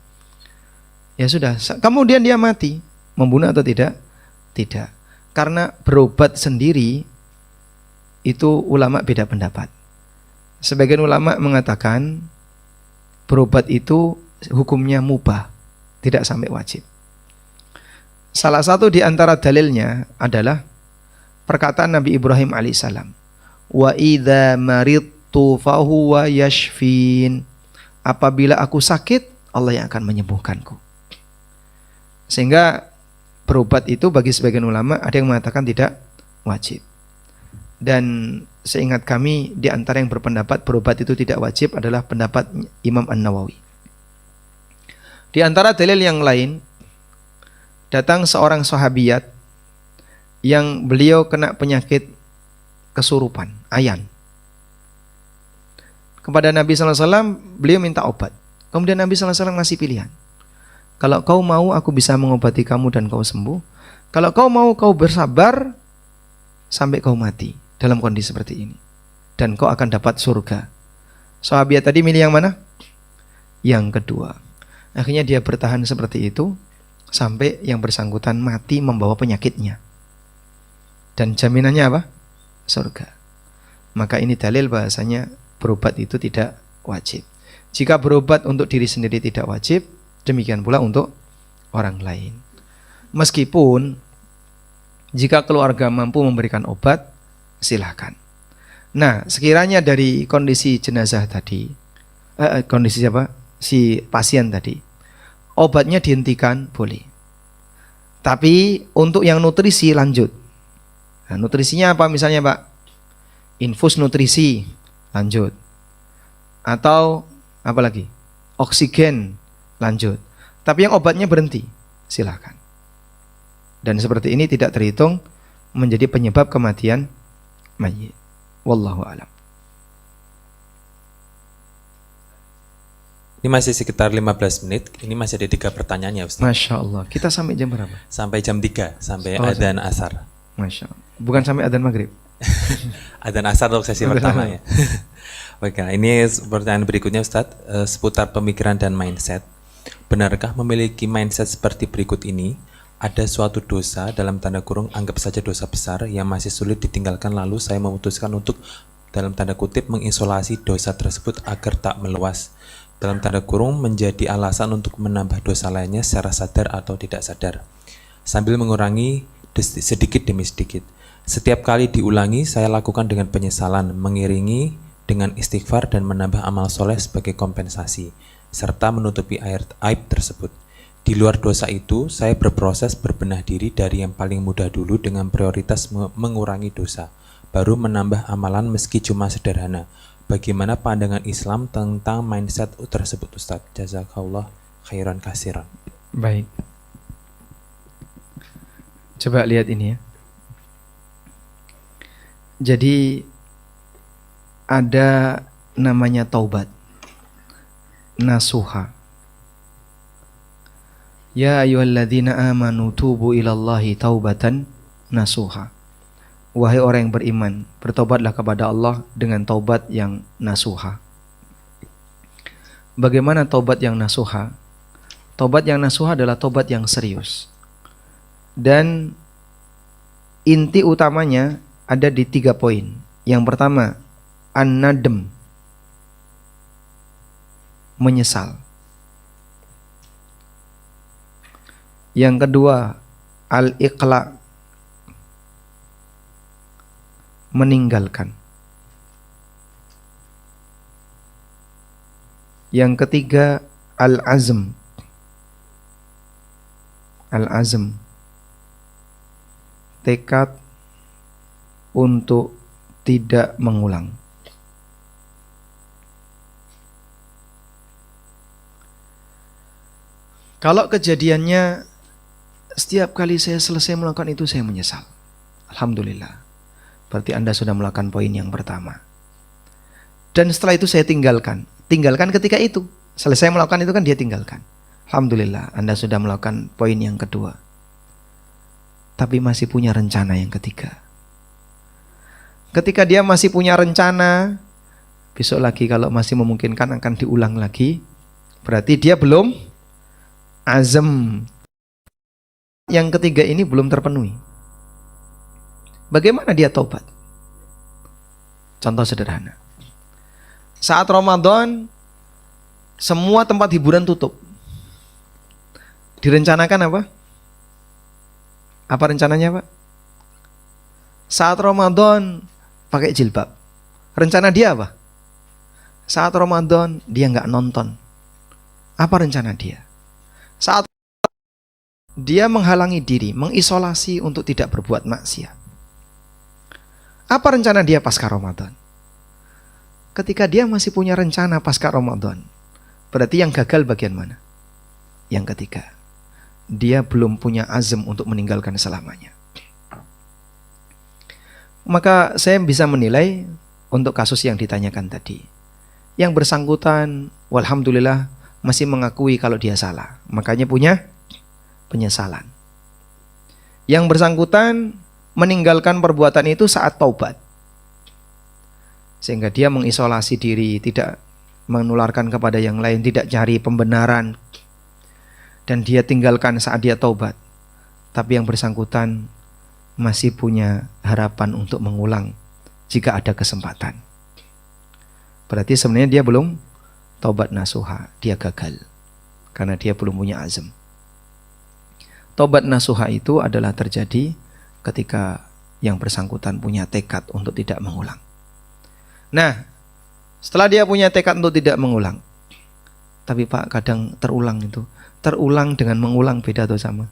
Ya sudah, kemudian dia mati. Membunuh atau tidak? Tidak. Karena berobat sendiri itu ulama beda pendapat. Sebagian ulama mengatakan berobat itu hukumnya mubah, tidak sampai wajib. Salah satu di antara dalilnya adalah perkataan Nabi Ibrahim alaihissalam, wa idza maridtu fahuwa yashfin. Apabila aku sakit, Allah yang akan menyembuhkanku. Sehingga berobat itu bagi sebagian ulama ada yang mengatakan tidak wajib. Dan seingat kami di antara yang berpendapat berobat itu tidak wajib adalah pendapat Imam An-Nawawi. Di antara dalil yang lain, datang seorang sahabiat yang beliau kena penyakit kesurupan, ayan. Kepada Nabi SAW beliau minta obat. Kemudian Nabi SAW ngasih pilihan. Kalau kau mau aku bisa mengobati kamu dan kau sembuh. Kalau kau mau kau bersabar sampai kau mati dalam kondisi seperti ini, dan kau akan dapat surga. Sahabat tadi milih yang mana? Yang kedua. Akhirnya dia bertahan seperti itu sampai yang bersangkutan mati membawa penyakitnya. Dan jaminannya apa? Surga. Maka ini dalil bahasanya berobat itu tidak wajib. Jika berobat untuk diri sendiri tidak wajib, demikian pula untuk orang lain. Meskipun jika keluarga mampu memberikan obat, silahkan. Nah, sekiranya dari kondisi jenazah tadi, kondisi siapa? Si pasien tadi, obatnya dihentikan, boleh. Tapi untuk yang nutrisi lanjut. Nah, nutrisinya apa misalnya Pak? Infus nutrisi, lanjut. Atau apa lagi? Oksigen, lanjut. Tapi yang obatnya berhenti, silahkan. Dan seperti ini tidak terhitung menjadi penyebab kematian mayit. Wallahu a'lam. Ini masih sekitar 15 menit. Ini masih ada 3 pertanyaan ya Ustaz. Masya Allah. Kita sampai jam berapa? Sampai jam 3, sampai Oh, adzan asar. Masya Allah. Bukan sampai adzan maghrib. Adzan asar untuk sesi pertama ya. Oke, ini pertanyaan berikutnya Ustaz, seputar pemikiran dan mindset. Benarkah memiliki mindset seperti berikut ini? Ada suatu dosa, dalam tanda kurung anggap saja dosa besar, yang masih sulit ditinggalkan, lalu saya memutuskan untuk dalam tanda kutip mengisolasi dosa tersebut agar tak meluas, dalam tanda kurung menjadi alasan untuk menambah dosa lainnya secara sadar atau tidak sadar, sambil mengurangi sedikit demi sedikit. Setiap kali diulangi, saya lakukan dengan penyesalan, mengiringi dengan istighfar dan menambah amal soleh sebagai kompensasi, serta menutupi aib tersebut. Di luar dosa itu, saya berproses berbenah diri dari yang paling mudah dulu dengan prioritas mengurangi dosa, baru menambah amalan meski cuma sederhana. Bagaimana pandangan Islam tentang mindset tersebut Ustaz? Jazakallah khairan kasiran. Baik. Coba lihat ini ya. Jadi ada namanya taubat, nasuha. Ya ayyuhalladzina amanu tubu ilallahi taubatan nasuha. Wahai orang yang beriman, bertobatlah kepada Allah dengan taubat yang nasuha. Bagaimana taubat yang nasuha? Taubat yang nasuha adalah taubat yang serius. Dan inti utamanya ada di 3 poin. Yang pertama, an-nadm, menyesal. Yang kedua, al-iqla, meninggalkan. Yang ketiga, al-azm, tekad untuk tidak mengulang. Kalau kejadiannya setiap kali saya selesai melakukan itu saya menyesal, alhamdulillah. Berarti Anda sudah melakukan poin yang pertama. Dan setelah itu saya tinggalkan ketika itu. Selesai melakukan itu kan dia tinggalkan. Alhamdulillah, Anda sudah melakukan poin yang kedua. Tapi masih punya rencana yang ketiga. Ketika dia masih punya rencana, besok lagi kalau masih memungkinkan akan diulang lagi. Berarti dia belum azam. Yang ketiga ini belum terpenuhi. Bagaimana dia taubat? Contoh sederhana. Saat Ramadan, semua tempat hiburan tutup. Direncanakan apa? Apa rencananya, Pak? Saat Ramadan pakai jilbab. Rencana dia apa? Saat Ramadan dia nggak nonton. Apa rencana dia? Saat dia menghalangi diri, mengisolasi untuk tidak berbuat maksiat. Apa rencana dia pasca Ramadan? Ketika dia masih punya rencana pasca Ramadan, berarti yang gagal bagian mana? Yang ketiga, dia belum punya azam untuk meninggalkan selamanya. Maka saya bisa menilai untuk kasus yang ditanyakan tadi, yang bersangkutan walhamdulillah masih mengakui kalau dia salah, makanya punya penyesalan. Yang bersangkutan meninggalkan perbuatan itu saat taubat, sehingga dia mengisolasi diri, tidak menularkan kepada yang lain, tidak cari pembenaran, dan dia tinggalkan saat dia taubat. Tapi yang bersangkutan masih punya harapan untuk mengulang jika ada kesempatan. Berarti sebenarnya dia belum taubat nasuha, dia gagal karena dia belum punya azam. Taubat nasuha itu adalah terjadi ketika yang bersangkutan punya tekad untuk tidak mengulang. Nah, setelah dia punya tekad untuk tidak mengulang, tapi Pak, kadang terulang itu. Terulang dengan mengulang beda atau sama?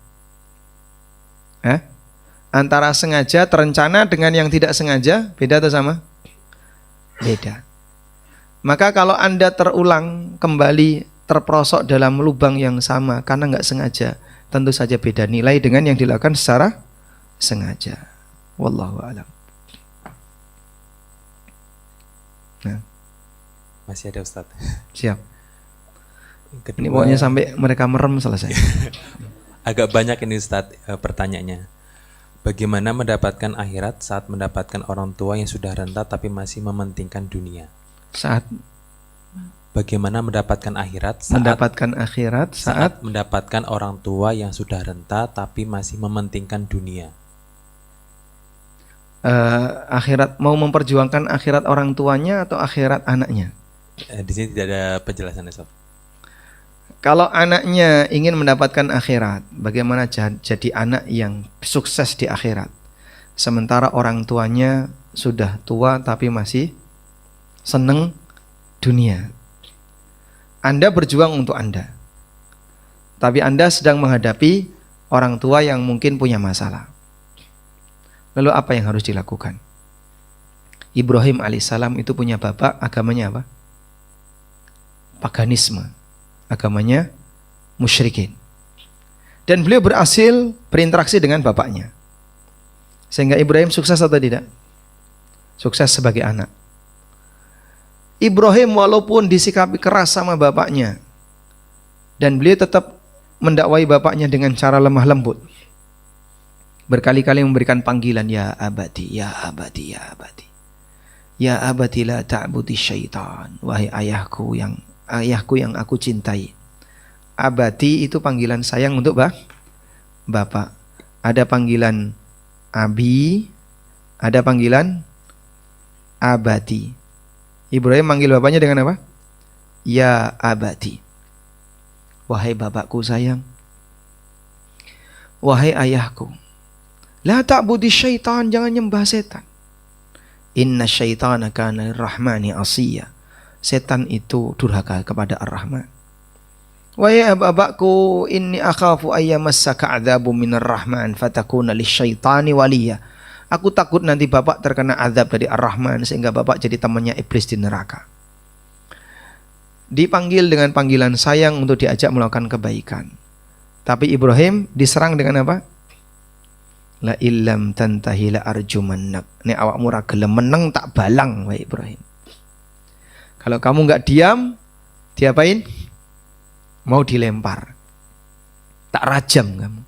Antara sengaja, terencana dengan yang tidak sengaja, beda atau sama? Beda. Maka kalau Anda terulang kembali terperosok dalam lubang yang sama karena nggak sengaja, tentu saja beda nilai dengan yang dilakukan secara sengaja. Wallahu a'lam. Nah, Masih ada Ustaz. siap. Kedua, Ini pokoknya sampai mereka merem selesai. agak banyak ini Ustaz pertanyaannya. Bagaimana mendapatkan akhirat saat mendapatkan orang tua yang sudah renta tapi masih mementingkan dunia? Saat Bagaimana mendapatkan akhirat saat mendapatkan orang tua yang sudah renta tapi masih mementingkan dunia? Akhirat, mau memperjuangkan akhirat orang tuanya atau akhirat anaknya? Di sini tidak ada penjelasan Ustaz. Kalau anaknya ingin mendapatkan akhirat, bagaimana jadi anak yang sukses di akhirat? Sementara orang tuanya sudah tua tapi masih seneng dunia. Anda berjuang untuk Anda, tapi Anda sedang menghadapi orang tua yang mungkin punya masalah. Lalu apa yang harus dilakukan? Ibrahim alaihissalam itu punya bapak, agamanya apa? Paganisme. Agamanya musyrikin. Dan beliau berhasil berinteraksi dengan bapaknya, sehingga Ibrahim sukses atau tidak? Sukses sebagai anak. Ibrahim walaupun disikapi keras sama bapaknya, dan beliau tetap mendakwai bapaknya dengan cara lemah lembut. Berkali-kali memberikan panggilan, ya abadi, ya abadi, ya abadi. Ya abadi la ta'budi syaitan. Wahai ayahku yang aku cintai. Abadi itu panggilan sayang untuk bapak. Ada panggilan abi, ada panggilan abadi. Ibrahim manggil bapaknya dengan apa? Ya abadi. Wahai bapakku sayang. Wahai ayahku. La ta'budi syaitan, jangan nyembah setan. Inna syaitana kana lirrahmani asiyya. Setan itu durhaka kepada Ar-Rahman. Wahai bapakku, inni akhafu ayyamassaka adzabun minar rahman fatakuna lisyaitani waliya. Aku takut nanti bapak terkena azab dari Ar-Rahman sehingga bapak jadi temannya iblis di neraka. Dipanggil dengan panggilan sayang untuk diajak melakukan kebaikan. Tapi Ibrahim diserang dengan apa? La illam tantahi la arjumannak. Nek awakmu ra gelem meneng tak balang wae Ibrahim. Kalau kamu nggak diam, diapain? Mau dilempar. Tak rajam kamu.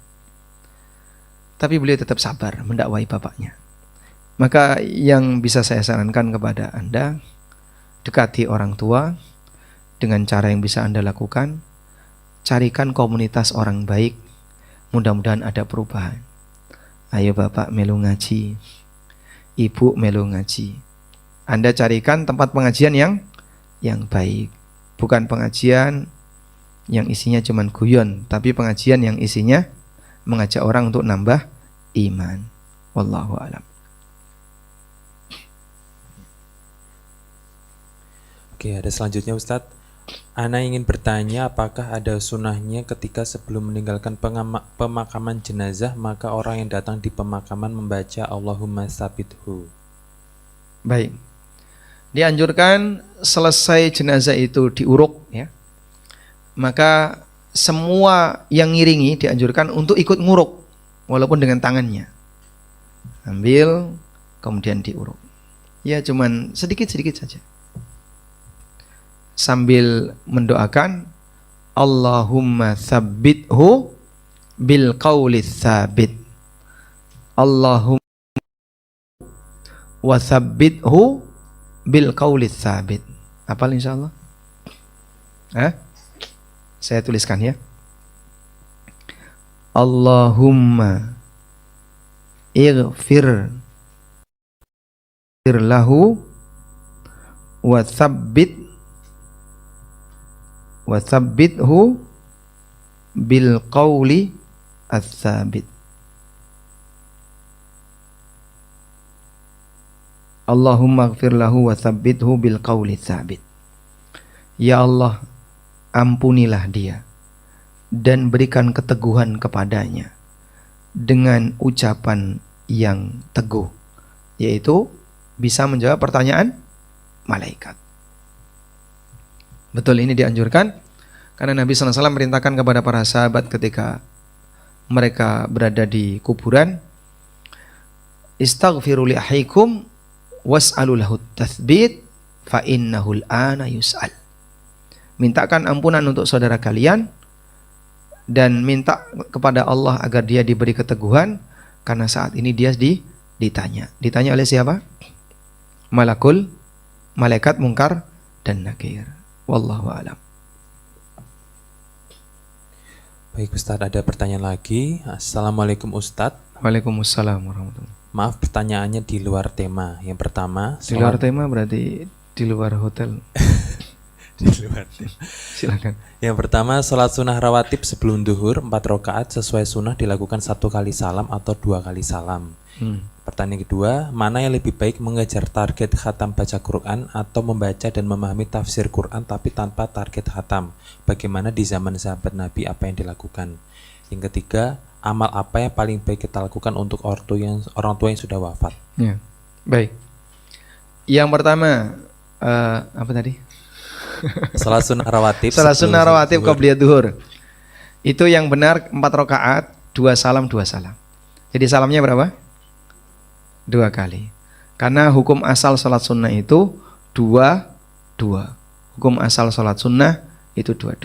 Tapi beliau tetap sabar mendakwai bapaknya. Maka yang bisa saya sarankan kepada Anda, dekati orang tua dengan cara yang bisa Anda lakukan. Carikan komunitas orang baik. Mudah-mudahan ada perubahan. Ayo bapak melu ngaji, ibu melu ngaji. Anda carikan tempat pengajian yang baik. Bukan pengajian yang isinya cuman guyon, tapi pengajian yang isinya mengajak orang untuk nambah iman. Wallahu a'lam. Oke, ada selanjutnya Ustadz. Ana ingin bertanya apakah ada sunnahnya ketika sebelum meninggalkan pemakaman jenazah maka orang yang datang di pemakaman membaca Allahumma tsabithu. Baik. Dianjurkan selesai jenazah itu diuruk ya. Maka semua yang ngiringi dianjurkan untuk ikut nguruk walaupun dengan tangannya. Ambil kemudian diuruk. Ya cuman sedikit-sedikit saja. Sambil mendoakan Allahumma tsabbithu bil qawli tsabit. Allahumma wa tsabbithu bil qawli tsabit. Hafal insyaallah? Saya tuliskan ya. Allahumma ighfir lahu wa tsabbithu bil qawli ats-tsabit. Allahumma ighfir lahu wa tsabbithu bil qawli ats-tsabit. Ya Allah, ampunilah dia dan berikan keteguhan kepadanya dengan ucapan yang teguh, yaitu bisa menjawab pertanyaan malaikat. Betul, ini dianjurkan karena Nabi SAW merintahkan kepada para sahabat ketika mereka berada di kuburan, istaghfiru li ahikum was'alu lahu tathbit fa innahu al-ana yus'al. Mintakan ampunan untuk saudara kalian dan minta kepada Allah agar dia diberi keteguhan karena saat ini dia ditanya. Ditanya oleh siapa? Malaikat Munkar dan Nakir. Wallahu a'lam. Baik Ustadz, ada pertanyaan lagi. Assalamualaikum Ustadz. Waalaikumsalam warahmatullahi. Maaf pertanyaannya di luar tema. Yang pertama, Di luar tema berarti di luar hotel. di luar tema. Silakan. Yang pertama, sholat sunnah rawatib sebelum duhur 4 rakaat sesuai sunnah dilakukan 1 kali salam atau 2 kali salam. Pertanyaan kedua, mana yang lebih baik mengejar target khatam baca Quran atau membaca dan memahami tafsir Quran tapi tanpa target khatam? Bagaimana di zaman sahabat Nabi, apa yang dilakukan? Yang ketiga, amal apa yang paling baik kita lakukan untuk orang tua yang sudah wafat? Ya. Baik. Yang pertama apa tadi? Salat sunnah rawatib. Salat sunnah rawatib qabliyah duhur. Itu yang benar 4 rakaat, 2 salam, 2 salam. Jadi salamnya berapa? 2 kali. Karena hukum asal salat sunnah itu 2. Hukum asal salat sunnah itu 2.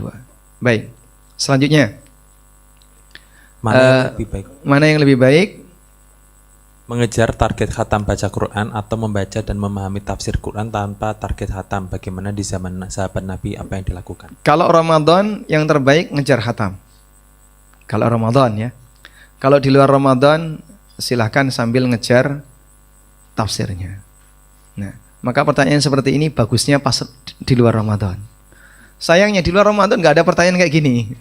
Baik. Selanjutnya, mana yang lebih baik? Mengejar target khatam baca Quran atau membaca dan memahami tafsir Quran tanpa target khatam? Bagaimana di zaman sahabat Nabi, apa yang dilakukan? Kalau Ramadan yang terbaik ngejar khatam. Kalau Ramadan ya. Kalau di luar Ramadan silahkan sambil ngejar tafsirnya. Nah, maka pertanyaan seperti ini bagusnya pas di luar Ramadan. Sayangnya di luar Ramadan nggak ada pertanyaan kayak gini.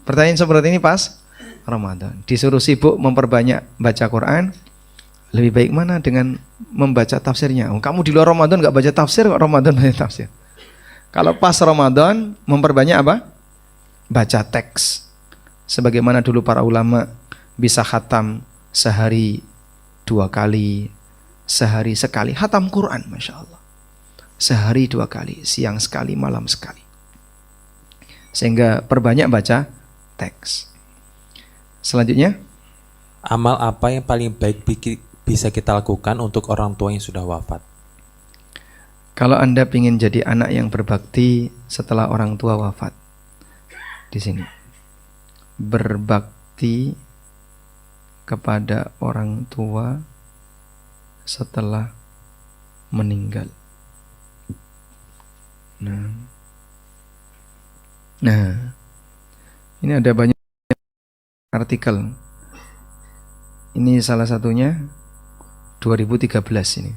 Pertanyaan seperti ini pas Ramadan. Disuruh sibuk memperbanyak baca Quran. Lebih baik mana dengan membaca tafsirnya? Kamu di luar Ramadan nggak baca tafsir, kok Ramadan baca tafsir? Kalau pas Ramadan memperbanyak apa? Baca teks. Sebagaimana dulu para ulama bisa khatam sehari 2 kali, sehari sekali khatam Quran, Masya Allah. Sehari 2 kali, siang sekali, malam sekali. Sehingga perbanyak baca teks. Selanjutnya, Amal apa yang paling baik bisa kita lakukan untuk orang tua yang sudah wafat? Kalau Anda ingin jadi anak yang berbakti setelah orang tua wafat, di sini berbakti kepada orang tua setelah meninggal. Nah, ini ada banyak artikel. Ini salah satunya 2013 ini.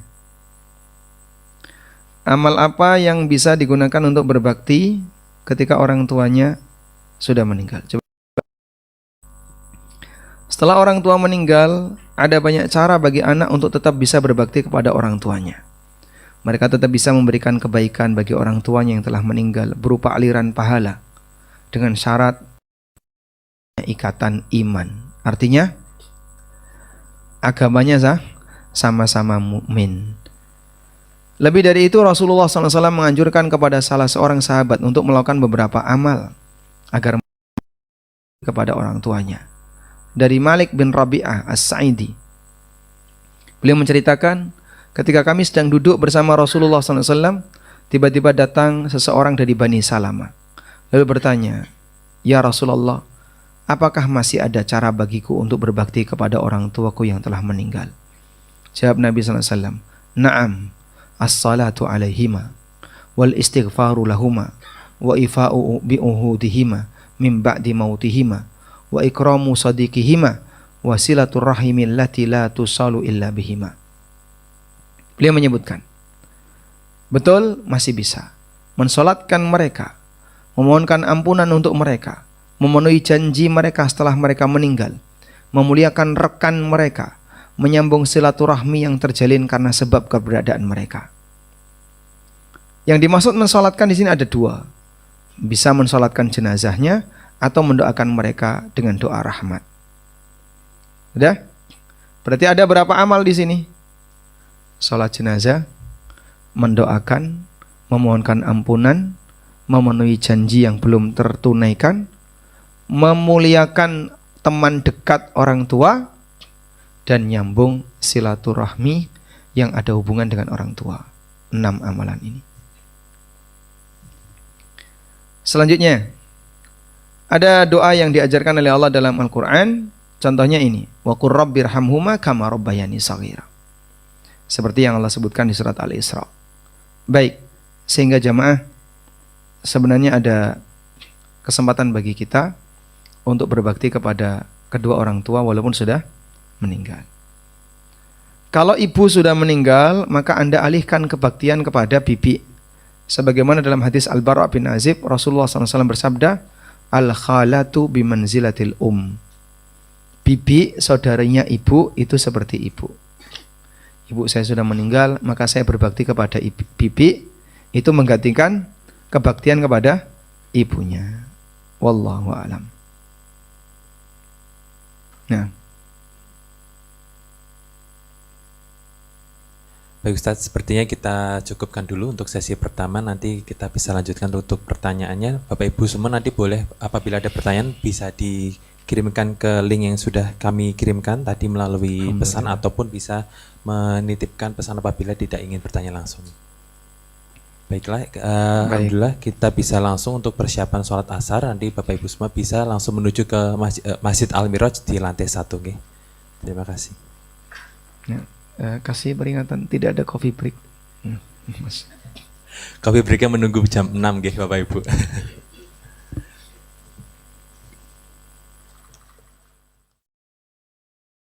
Amal apa yang bisa digunakan untuk berbakti ketika orang tuanya sudah meninggal? Coba. Setelah orang tua meninggal, ada banyak cara bagi anak untuk tetap bisa berbakti kepada orang tuanya. Mereka tetap bisa memberikan kebaikan bagi orang tuanya yang telah meninggal berupa aliran pahala dengan syarat ikatan iman. Artinya agamanya sama-sama mukmin. Lebih dari itu, Rasulullah SAW menganjurkan kepada salah seorang sahabat untuk melakukan beberapa amal agar kepada orang tuanya. Dari Malik bin Rabi'ah As-Sa'idi, beliau menceritakan, ketika kami sedang duduk bersama Rasulullah SAW, tiba-tiba datang seseorang dari Bani Salamah, lalu bertanya, "Ya Rasulullah, apakah masih ada cara bagiku untuk berbakti kepada orang tuaku yang telah meninggal?" Jawab Nabi SAW, "Na'am, as-salatu alaihima, wal istighfaru lahuma, wa ifa'u bi'uhudihima min ba'di mautihima, wa ikramu sadiqihima, wa silatur rahimil lati la tusalu illa bihima." Beliau menyebutkan, betul masih bisa mensolatkan mereka, memohonkan ampunan untuk mereka, memenuhi janji mereka setelah mereka meninggal, memuliakan rekan mereka, menyambung silaturahmi yang terjalin karena sebab keberadaan mereka. Yang dimaksud mensolatkan di sini ada dua, bisa mensolatkan jenazahnya atau mendoakan mereka dengan doa rahmat. Udah? Berarti ada berapa amal di sini? Salat jenazah, mendoakan, memohonkan ampunan, memenuhi janji yang belum tertunaikan, memuliakan teman dekat orang tua, dan nyambung silaturahmi yang ada hubungan dengan orang tua. 6 amalan ini. Selanjutnya, ada doa yang diajarkan oleh Allah dalam Al-Quran. Contohnya ini, wa qur rabbirhamhuma kama rabbayani shaghira. Seperti yang Allah sebutkan di surat Al-Isra. Baik, sehingga jamaah, sebenarnya ada kesempatan bagi kita untuk berbakti kepada kedua orang tua walaupun sudah meninggal. Kalau ibu sudah meninggal, maka Anda alihkan kebaktian kepada bibi. Sebagaimana dalam hadis Al-Bara' bin Azib, Rasulullah SAW bersabda, "Al-khalatu bimanzilatil Bibi, saudaranya ibu, itu seperti ibu. Ibu saya sudah meninggal, maka saya berbakti kepada bibi, itu menggantikan kebaktian kepada ibunya. Wallahu a'lam." Nah, Baik Ustadz, sepertinya kita cukupkan dulu untuk sesi pertama. Nanti kita bisa lanjutkan untuk pertanyaannya. Bapak Ibu semua nanti boleh apabila ada pertanyaan bisa dikirimkan ke link yang sudah kami kirimkan tadi melalui pesan, ataupun bisa menitipkan pesan apabila tidak ingin bertanya langsung. Baiklah, alhamdulillah kita bisa langsung untuk persiapan sholat asar. Nanti Bapak Ibu semua bisa langsung menuju ke Masjid Al-Miraj di lantai 1. Okay? Terima kasih. ya, kasih peringatan, tidak ada coffee break. Coffee break-nya menunggu jam 6 okay, Bapak Ibu.